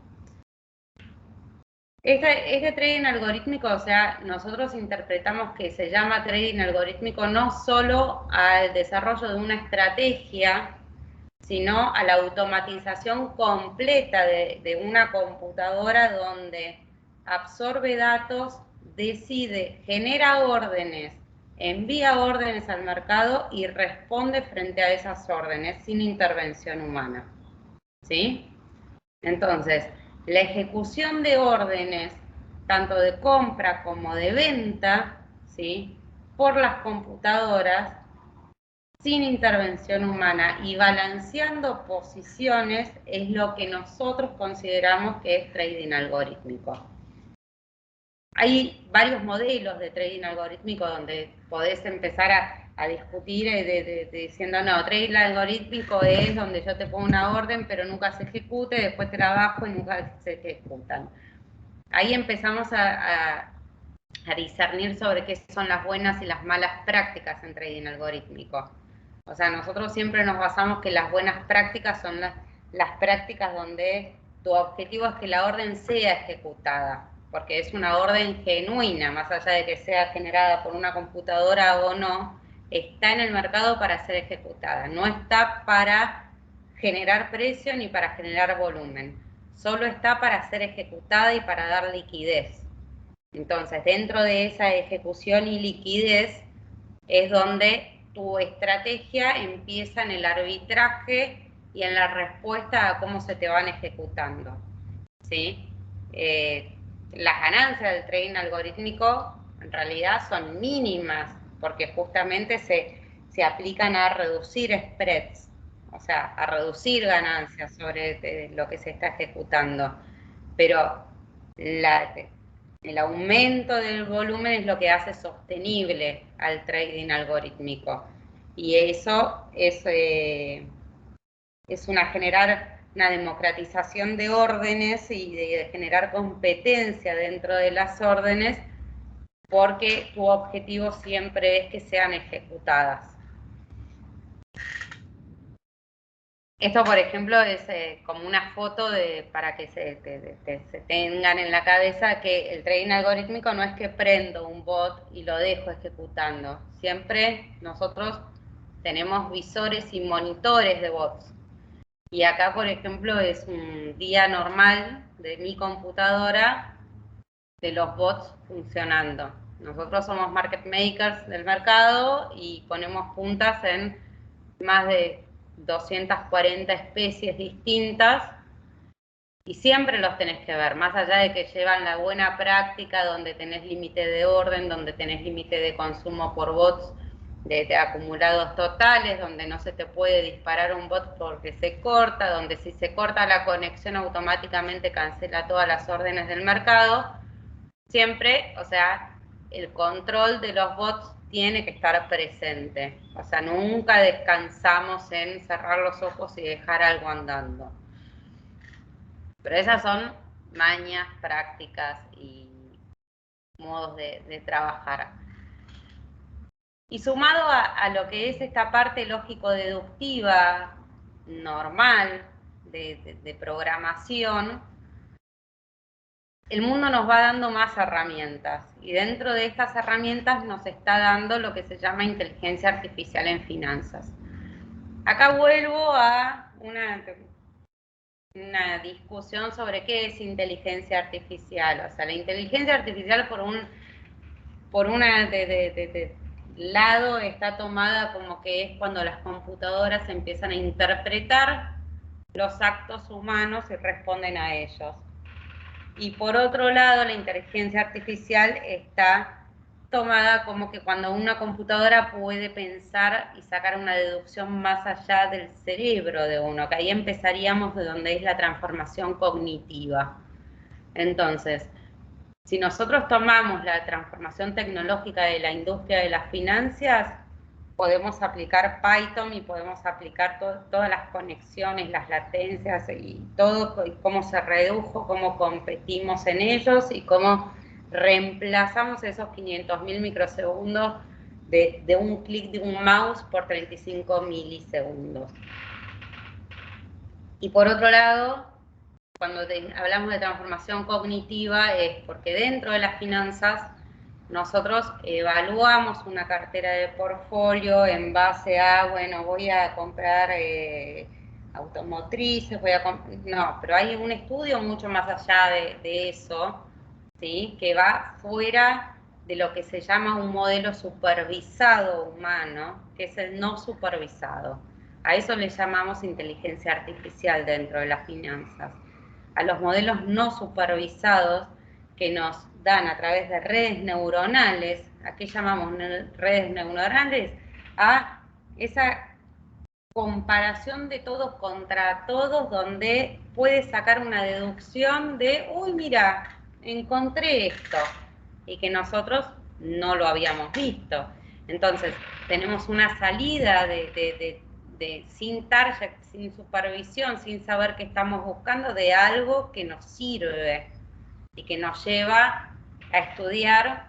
Este trading algorítmico, o sea, nosotros interpretamos que se llama trading algorítmico no solo al desarrollo de una estrategia, sino a la automatización completa de una computadora donde absorbe datos, decide, genera órdenes, envía órdenes al mercado y responde frente a esas órdenes sin intervención humana, ¿sí? Entonces, la ejecución de órdenes, tanto de compra como de venta, ¿sí?, por las computadoras, sin intervención humana y balanceando posiciones, es lo que nosotros consideramos que es trading algorítmico. Hay varios modelos de trading algorítmico donde podés empezar a discutir diciendo, no, trading algorítmico es donde yo te pongo una orden pero nunca se ejecute, después te la bajo y nunca se ejecutan. Ahí empezamos a discernir sobre qué son las buenas y las malas prácticas en trading algorítmico. O sea, nosotros siempre nos basamos que las buenas prácticas son las prácticas donde tu objetivo es que la orden sea ejecutada, porque es una orden genuina, más allá de que sea generada por una computadora o no, está en el mercado para ser ejecutada, no está para generar precio ni para generar volumen, solo está para ser ejecutada y para dar liquidez. Entonces, dentro de esa ejecución y liquidez es donde tu estrategia empieza en el arbitraje y en la respuesta a cómo se te van ejecutando, ¿sí? Las ganancias del trading algorítmico en realidad son mínimas porque justamente se aplican a reducir spreads, o sea, a reducir ganancias sobre lo que se está ejecutando. Pero el aumento del volumen es lo que hace sostenible al trading algorítmico. Y eso es generar una democratización de órdenes y de generar competencia dentro de las órdenes, porque tu objetivo siempre es que sean ejecutadas. Esto, por ejemplo, es como una foto para que se tengan en la cabeza que el trading algorítmico no es que prendo un bot y lo dejo ejecutando. Siempre nosotros tenemos visores y monitores de bots. Y acá, por ejemplo, es un día normal de mi computadora de los bots funcionando. Nosotros somos market makers del mercado y ponemos puntas en más de 240 especies distintas y siempre los tenés que ver, más allá de que llevan la buena práctica donde tenés límite de orden, donde tenés límite de consumo por bots de acumulados totales, donde no se te puede disparar un bot porque se corta, donde si se corta la conexión automáticamente cancela todas las órdenes del mercado. Siempre, o sea, el control de los bots tiene que estar presente. O sea, nunca descansamos en cerrar los ojos y dejar algo andando. Pero esas son mañas, prácticas y modos de trabajar. Y sumado a lo que es esta parte lógico-deductiva normal de programación, el mundo nos va dando más herramientas y dentro de estas herramientas nos está dando lo que se llama inteligencia artificial en finanzas. Acá vuelvo a una discusión sobre qué es inteligencia artificial. O sea, la inteligencia artificial por un lado está tomada como que es cuando las computadoras empiezan a interpretar los actos humanos y responden a ellos. Y por otro lado, la inteligencia artificial está tomada como que cuando una computadora puede pensar y sacar una deducción más allá del cerebro de uno, que ahí empezaríamos de donde es la transformación cognitiva. Entonces, si nosotros tomamos la transformación tecnológica de la industria de las finanzas, podemos aplicar Python y podemos aplicar todas las conexiones, las latencias y todo, y cómo se redujo, cómo competimos en ellos y cómo reemplazamos esos 500.000 microsegundos de un clic de un mouse por 35 milisegundos. Y por otro lado, cuando hablamos de transformación cognitiva es porque dentro de las finanzas nosotros evaluamos una cartera de portfolio en base a, bueno, voy a comprar automotrices, no, pero hay un estudio mucho más allá de eso, ¿sí? Que va fuera de lo que se llama un modelo supervisado humano, que es el no supervisado. A eso le llamamos inteligencia artificial dentro de las finanzas. A los modelos no supervisados que nos dan a través de redes neuronales, ¿a qué llamamos redes neuronales? A esa comparación de todos contra todos, donde puedes sacar una deducción de, uy, mira, encontré esto, y que nosotros no lo habíamos visto. Entonces, tenemos una salida sin target, sin supervisión, sin saber qué estamos buscando, de algo que nos sirve y que nos lleva a estudiar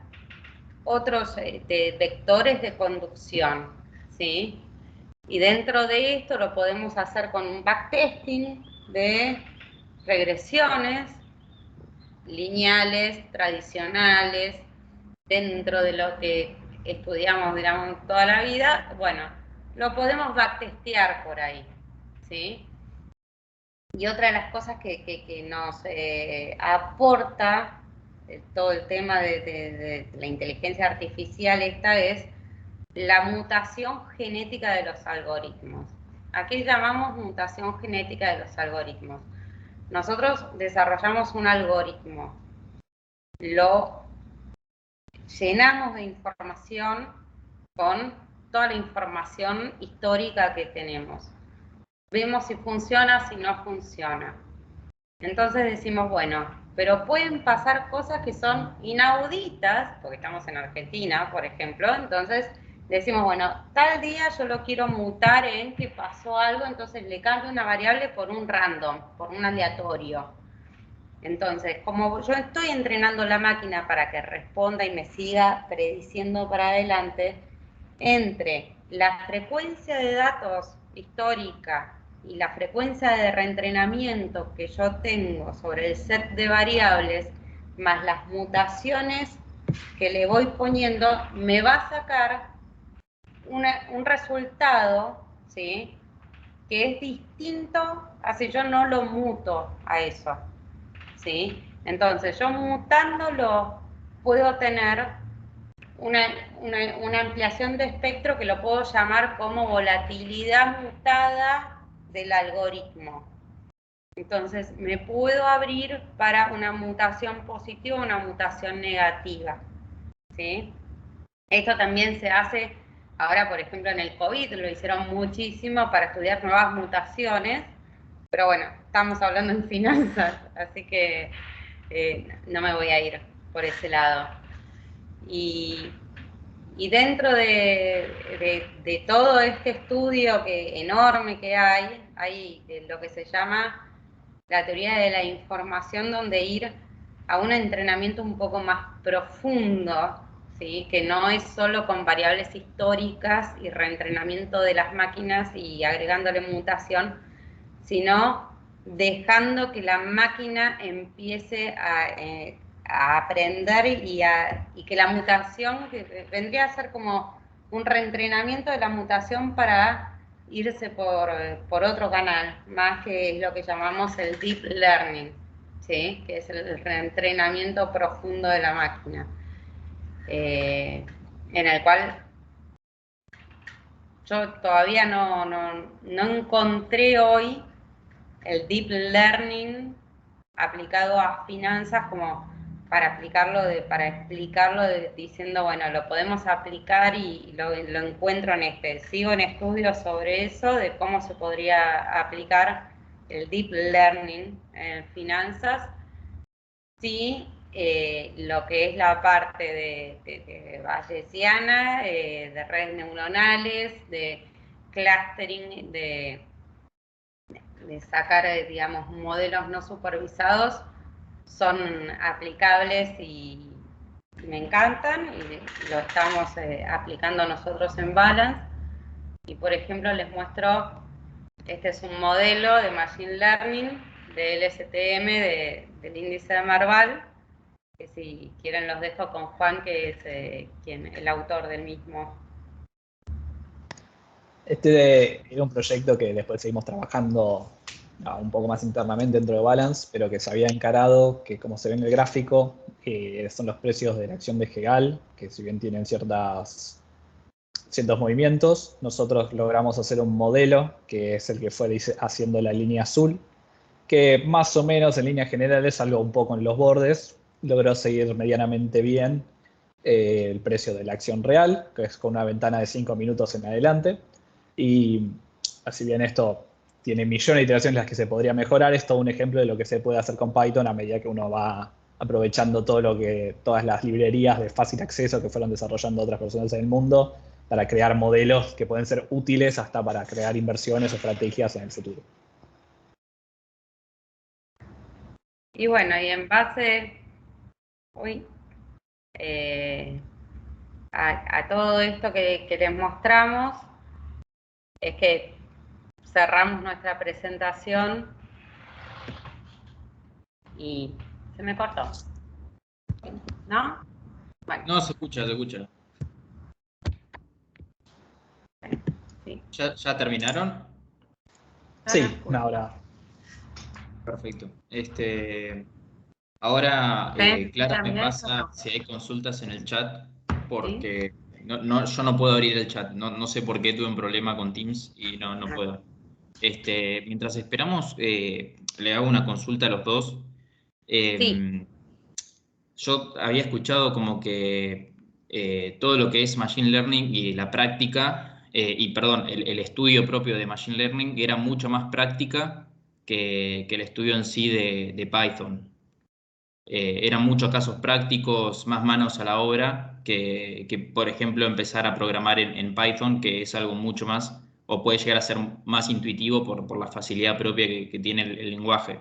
otros vectores de conducción, ¿sí? Y dentro de esto lo podemos hacer con un backtesting de regresiones lineales, tradicionales, dentro de lo que estudiamos, digamos, toda la vida. Bueno, lo podemos backtestear por ahí, ¿sí? Y otra de las cosas que nos aporta todo el tema de la inteligencia artificial esta es la mutación genética de los algoritmos. ¿A qué llamamos mutación genética de los algoritmos? Nosotros desarrollamos un algoritmo, lo llenamos de información con toda la información histórica que tenemos. Vemos si funciona, si no funciona. Entonces decimos, bueno, pero pueden pasar cosas que son inauditas, porque estamos en Argentina, por ejemplo, entonces decimos, bueno, tal día yo lo quiero mutar en que pasó algo, entonces le cambio una variable por un random, por un aleatorio. Entonces, como yo estoy entrenando la máquina para que responda y me siga prediciendo para adelante, entre la frecuencia de datos histórica y la frecuencia de reentrenamiento que yo tengo sobre el set de variables, más las mutaciones que le voy poniendo, me va a sacar un resultado, ¿sí?, que es distinto a si yo no lo muto a eso, ¿sí? Entonces, yo mutándolo puedo tener una ampliación de espectro que lo puedo llamar como volatilidad mutada del algoritmo. Entonces, me puedo abrir para una mutación positiva o una mutación negativa, ¿sí? Esto también se hace ahora, por ejemplo, en el COVID, lo hicieron muchísimo para estudiar nuevas mutaciones, pero bueno, estamos hablando en finanzas, así que no me voy a ir por ese lado. Y dentro de todo este estudio enorme que hay lo que se llama la teoría de la información, donde ir a un entrenamiento un poco más profundo, ¿sí?, que no es solo con variables históricas y reentrenamiento de las máquinas y agregándole mutación, sino dejando que la máquina empiece a aprender y que la mutación, que vendría a ser como un reentrenamiento de la mutación para irse por otro canal, más que es lo que llamamos el deep learning, ¿sí?, que es el reentrenamiento profundo de la máquina, en el cual yo todavía no encontré hoy el deep learning aplicado a finanzas como para explicarlo diciendo, bueno, lo podemos aplicar y lo encuentro en sigo en estudios sobre eso, de cómo se podría aplicar el deep learning en finanzas. Sí, lo que es la parte de bayesiana, de redes neuronales, de clustering, de sacar, digamos, modelos no supervisados, son aplicables y me encantan, y lo estamos aplicando nosotros en Balance. Y por ejemplo les muestro, este es un modelo de Machine Learning de LSTM del índice de Marval, que si quieren los dejo con Juan, que es el autor del mismo. Este era un proyecto que después seguimos trabajando un poco más internamente dentro de Balance, pero que se había encarado que, como se ve en el gráfico, son los precios de la acción de Hegal, que si bien tienen ciertos movimientos, nosotros logramos hacer un modelo, que es el que fue haciendo la línea azul, que más o menos en líneas generales, algo un poco en los bordes, logró seguir medianamente bien el precio de la acción real, que es con una ventana de 5 minutos en adelante. Y así bien esto tiene millones de iteraciones en las que se podría mejorar, es todo un ejemplo de lo que se puede hacer con Python a medida que uno va aprovechando todas las librerías de fácil acceso que fueron desarrollando otras personas en el mundo para crear modelos que pueden ser útiles hasta para crear inversiones o estrategias en el futuro. Y bueno, y en base a todo esto que les mostramos, es que cerramos nuestra presentación y se me cortó, ¿no? Bueno. No, se escucha, se escucha. Sí. ¿Ya terminaron? Sí, una hora. Perfecto. Ahora, Clara me pasa si hay consultas en el chat, porque ¿sí? Yo no puedo abrir el chat. No sé por qué tuve un problema con Teams y no puedo. Mientras esperamos, le hago una consulta a los dos. Sí. Yo había escuchado como que todo lo que es Machine Learning y la práctica, el estudio propio de Machine Learning era mucho más práctica que el estudio en sí de Python. Eran muchos casos prácticos, más manos a la obra, que por ejemplo, empezar a programar en Python, que es algo mucho más, o puede llegar a ser más intuitivo por la facilidad propia que tiene el lenguaje.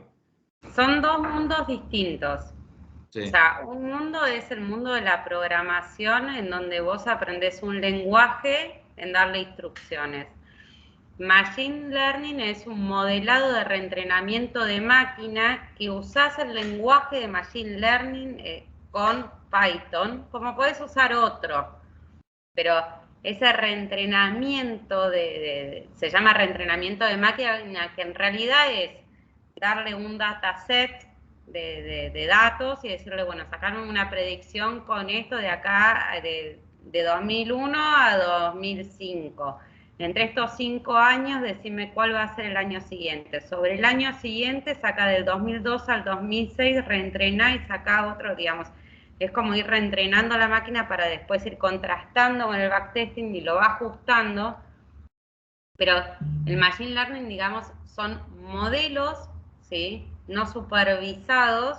Son dos mundos distintos. Sí. O sea, un mundo es el mundo de la programación, en donde vos aprendés un lenguaje en darle instrucciones. Machine Learning es un modelado de reentrenamiento de máquina que usás el lenguaje de Machine Learning con Python, como podés usar otro. Pero ese reentrenamiento se llama reentrenamiento de máquina, que en realidad es darle un dataset de datos y decirle, bueno, sacarme una predicción con esto de acá, de 2001 a 2005. Entre estos 5 años, decime cuál va a ser el año siguiente. Sobre el año siguiente, saca del 2002 al 2006, reentrená y saca otro, digamos. Es como ir reentrenando la máquina para después ir contrastando con el backtesting y lo va ajustando. Pero el Machine Learning, digamos, son modelos, ¿sí?, no supervisados,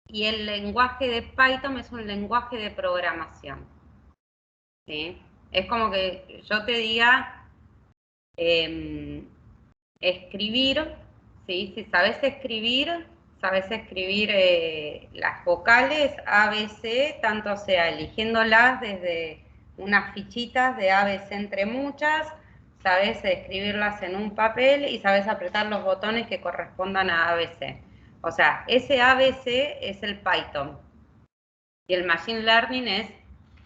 y el lenguaje de Python es un lenguaje de programación, ¿sí? Es como que yo te diga escribir, ¿sí? Si sabes escribir las vocales A, B, C, tanto sea eligiéndolas desde unas fichitas de A, B, C entre muchas, sabes escribirlas en un papel y sabes apretar los botones que correspondan a A, B, C. O sea, ese A, B, C es el Python. Y el Machine Learning es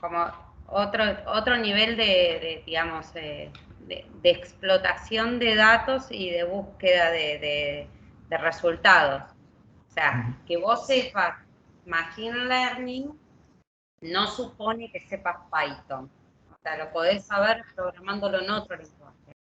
como otro nivel digamos, de explotación de datos y de búsqueda de resultados. O sea, que vos sepas Machine Learning no supone que sepas Python. O sea, lo podés saber programándolo en otro lenguaje.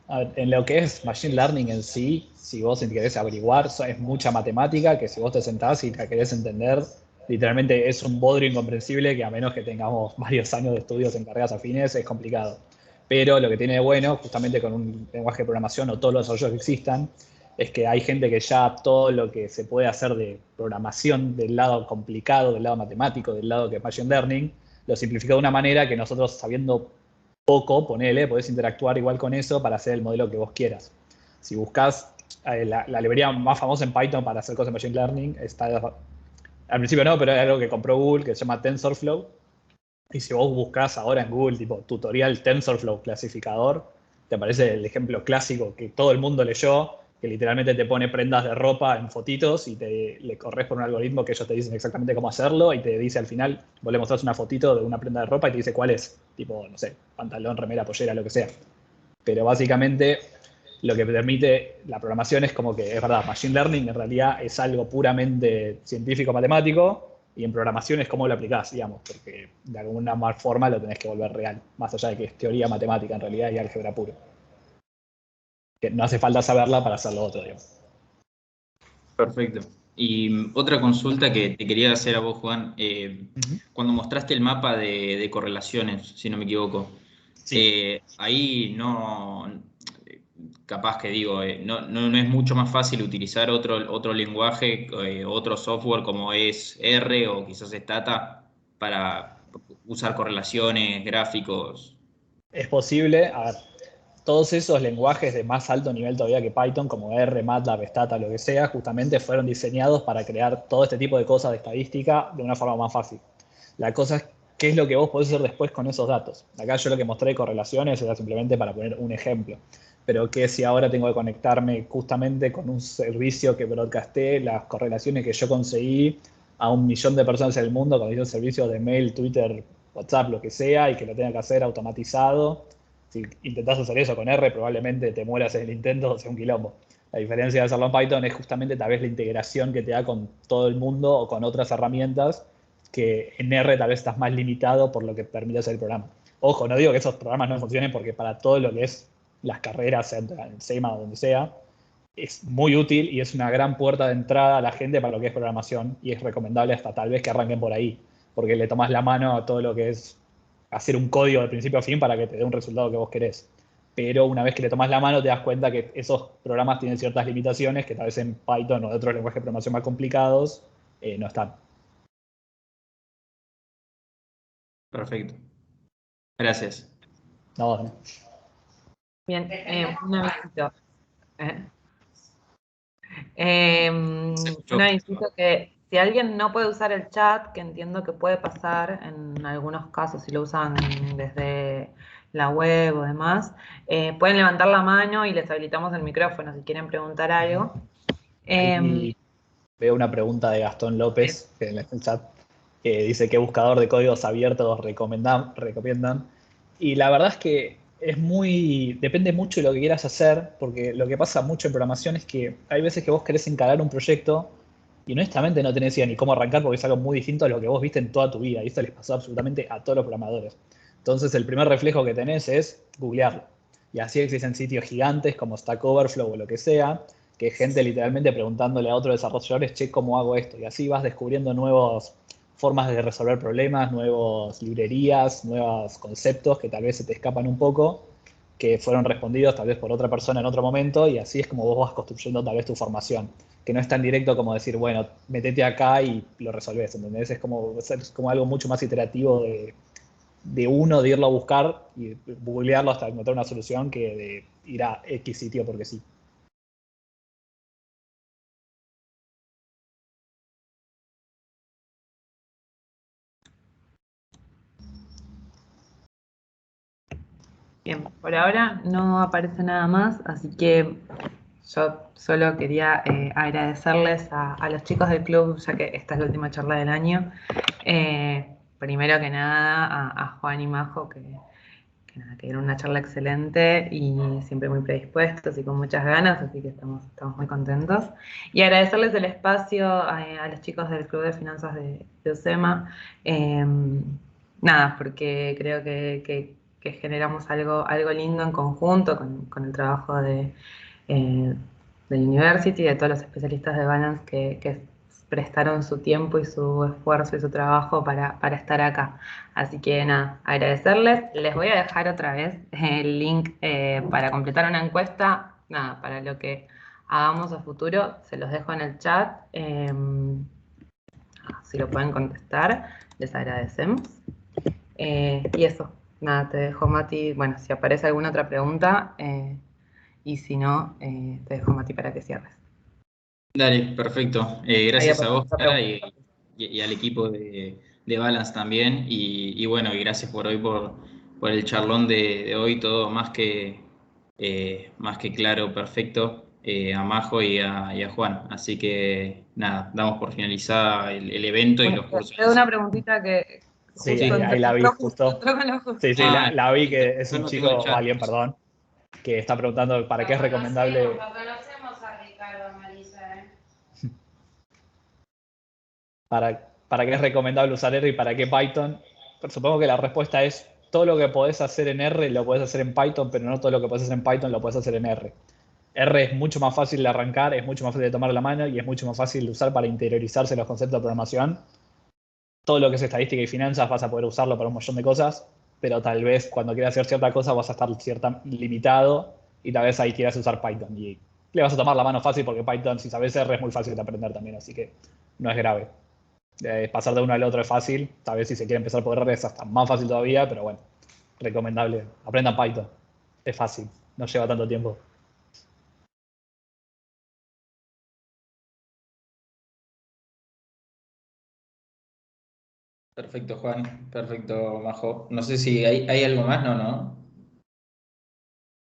A ver, en lo que es Machine Learning en sí, si vos querés averiguar, es mucha matemática que si vos te sentás y la querés entender, literalmente es un bodrio incomprensible que a menos que tengamos varios años de estudios en carreras afines, es complicado. Pero lo que tiene de bueno, justamente con un lenguaje de programación o todos los desarrollos que existan, es que hay gente que ya todo lo que se puede hacer de programación del lado complicado, del lado matemático, del lado que es Machine Learning, lo simplifica de una manera que nosotros, sabiendo poco, ponele, podés interactuar igual con eso para hacer el modelo que vos quieras. Si buscas la librería más famosa en Python para hacer cosas de Machine Learning, está, al principio no, pero es algo que compró Google que se llama TensorFlow. Y si vos buscas ahora en Google, tipo tutorial TensorFlow clasificador, te aparece el ejemplo clásico que todo el mundo leyó, que literalmente te pone prendas de ropa en fotitos y le corres por un algoritmo que ellos te dicen exactamente cómo hacerlo y te dice al final, vos le mostrás una fotito de una prenda de ropa y te dice cuál es. Tipo, no sé, pantalón, remera, pollera, lo que sea. Pero básicamente lo que permite la programación es como que, es verdad, Machine Learning en realidad es algo puramente científico-matemático, y en programación es cómo lo aplicás, digamos, porque de alguna forma lo tenés que volver real, más allá de que es teoría matemática en realidad y álgebra puro. Que no hace falta saberla para hacer lo otro, digamos. Perfecto. Y otra consulta que te quería hacer a vos, Juan. Cuando mostraste el mapa de correlaciones, si no me equivoco, Sí. ahí no, capaz que digo, no es mucho más fácil utilizar otro lenguaje, otro software como es R o quizás Stata para usar correlaciones, gráficos. Es posible, a ver, todos esos lenguajes de más alto nivel todavía que Python, como R, MATLAB, Stata, lo que sea, justamente fueron diseñados para crear todo este tipo de cosas de estadística de una forma más fácil. La cosa es qué es lo que vos podés hacer después con esos datos. Acá yo lo que mostré de correlaciones era simplemente para poner un ejemplo. Pero que si ahora tengo que conectarme justamente con un servicio que broadcasté las correlaciones que yo conseguí a 1 millón de personas en el mundo con esos servicios de mail, Twitter, WhatsApp, lo que sea, y que lo tenga que hacer automatizado. Si intentás hacer eso con R, probablemente te mueras en el intento, o sea, un quilombo. La diferencia de hacerlo en Python es justamente tal vez la integración que te da con todo el mundo o con otras herramientas, que en R tal vez estás más limitado por lo que permite hacer el programa. Ojo, no digo que esos programas no funcionen, porque para todo lo que es las carreras, en SEMA o donde sea, es muy útil y es una gran puerta de entrada a la gente para lo que es programación, y es recomendable hasta tal vez que arranquen por ahí, porque le tomás la mano a todo lo que es hacer un código de principio a fin para que te dé un resultado que vos querés. Pero una vez que le tomás la mano te das cuenta que esos programas tienen ciertas limitaciones que tal vez en Python o de otros lenguajes de programación más complicados no están. Perfecto. Gracias. No, no. Bien, un avisito. Se escuchó. Un avisito que si alguien no puede usar el chat, que entiendo que puede pasar en algunos casos si lo usan desde la web o demás, pueden levantar la mano y les habilitamos el micrófono si quieren preguntar algo. Ahí veo una pregunta de Gastón López en el chat, que dice qué buscador de códigos abiertos recomiendan. Y la verdad es que depende mucho de lo que quieras hacer, porque lo que pasa mucho en programación es que hay veces que vos querés encarar un proyecto y honestamente no tenés idea ni cómo arrancar, porque es algo muy distinto a lo que vos viste en toda tu vida, y esto les pasó absolutamente a todos los programadores. Entonces el primer reflejo que tenés es googlearlo. Y así existen sitios gigantes como Stack Overflow o lo que sea, que gente literalmente preguntándole a otros desarrolladores, che, ¿cómo hago esto? Y así vas descubriendo nuevas formas de resolver problemas, nuevas librerías, nuevos conceptos que tal vez se te escapan un poco, que fueron respondidos tal vez por otra persona en otro momento, y así es como vos vas construyendo tal vez tu formación, que no es tan directo como decir, bueno, metete acá y lo resolvés, ¿entendés? Es como algo mucho más iterativo de irlo a buscar y googlearlo hasta encontrar una solución, que de ir a X sitio porque sí. Bien, por ahora no aparece nada más, así que yo solo quería agradecerles a los chicos del club, ya que esta es la última charla del año. Primero que nada a Juan y Majo, que dieron una charla excelente y siempre muy predispuestos y con muchas ganas, así que estamos muy contentos. Y agradecerles el espacio a los chicos del Club de Finanzas de UCEMA. Nada, porque creo que generamos algo lindo en conjunto con el trabajo del University y de todos los especialistas de Balance que prestaron su tiempo y su esfuerzo y su trabajo para estar acá. Así que nada, agradecerles. Les voy a dejar otra vez el link para completar una encuesta, nada, para lo que hagamos a futuro, se los dejo en el chat. Si lo pueden contestar, les agradecemos. Y eso, nada, te dejo, Mati. Bueno, si aparece alguna otra pregunta, y si no, te dejo, Mati, para que cierres. Dale, perfecto. Ahí Gracias a aparece vos, otra Sara, pregunta. y al equipo de Balance también. Y bueno, y gracias por hoy, por el charlón de hoy, todo más que claro, perfecto, a Majo y a Juan. Así que nada, damos por finalizada el evento y Bueno, los cursos. te doy una preguntita que Sí, justo ahí la vi, entró justo. con lo justo. Sí, sí, Ah, la vi, que es yo un no tengo el chico, o chat. alguien, perdón, que está preguntando para qué es recomendable. Lo conocemos a Ricardo, Marisa, ¿eh? Para qué es recomendable usar R y para qué Python. Pero supongo que la respuesta es todo lo que podés hacer en R lo podés hacer en Python, pero no todo lo que podés hacer en Python lo podés hacer en R. R es mucho más fácil de arrancar, es mucho más fácil de tomar la mano y es mucho más fácil de usar para interiorizarse los conceptos de programación. Todo lo que es estadística y finanzas vas a poder usarlo para un montón de cosas, pero tal vez cuando quieras hacer cierta cosa vas a estar limitado y tal vez ahí quieras usar Python. Y le vas a tomar la mano fácil porque Python, si sabes R, es muy fácil de aprender también, así que no es grave. Pasar de uno al otro es fácil, tal vez si se quiere empezar por R es hasta más fácil todavía, pero bueno, recomendable. Aprendan Python, es fácil, no lleva tanto tiempo. Perfecto, Juan. Perfecto, Majo. No sé si hay algo más, ¿no?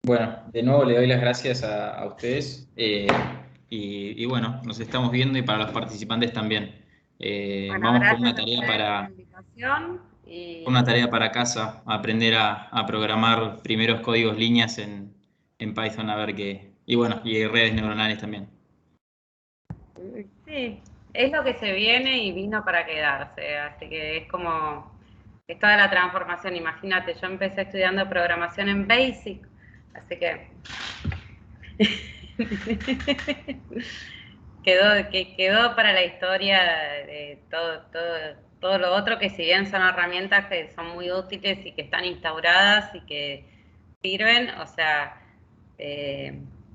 Bueno, de nuevo le doy las gracias a ustedes y bueno, nos estamos viendo y para los participantes también. Bueno, Vamos con gracias una a tarea ustedes por la invitación y para casa, aprender a programar primeros códigos líneas en Python, a ver qué. Y bueno, y redes neuronales también. sí, es lo que se viene y vino para quedarse, así que es como, es toda la transformación. Imagínate, yo empecé estudiando programación en Basic, así que quedó para la historia de todo lo otro, que si bien son herramientas que son muy útiles y que están instauradas y que sirven, o sea,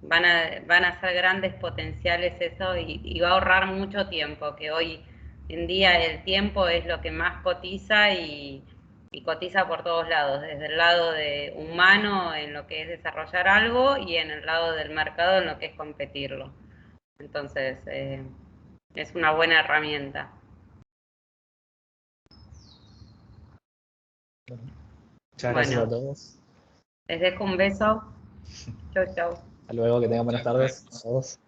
van a ser grandes potenciales eso y va a ahorrar mucho tiempo, que hoy en día el tiempo es lo que más cotiza y cotiza por todos lados, desde el lado de humano en lo que es desarrollar algo y en el lado del mercado en lo que es competirlo. Entonces, es una buena herramienta. Muchas gracias a Bueno, todos. les dejo un beso. Chau, chau. Hasta luego, que tengan buenas Chao, tardes a todos.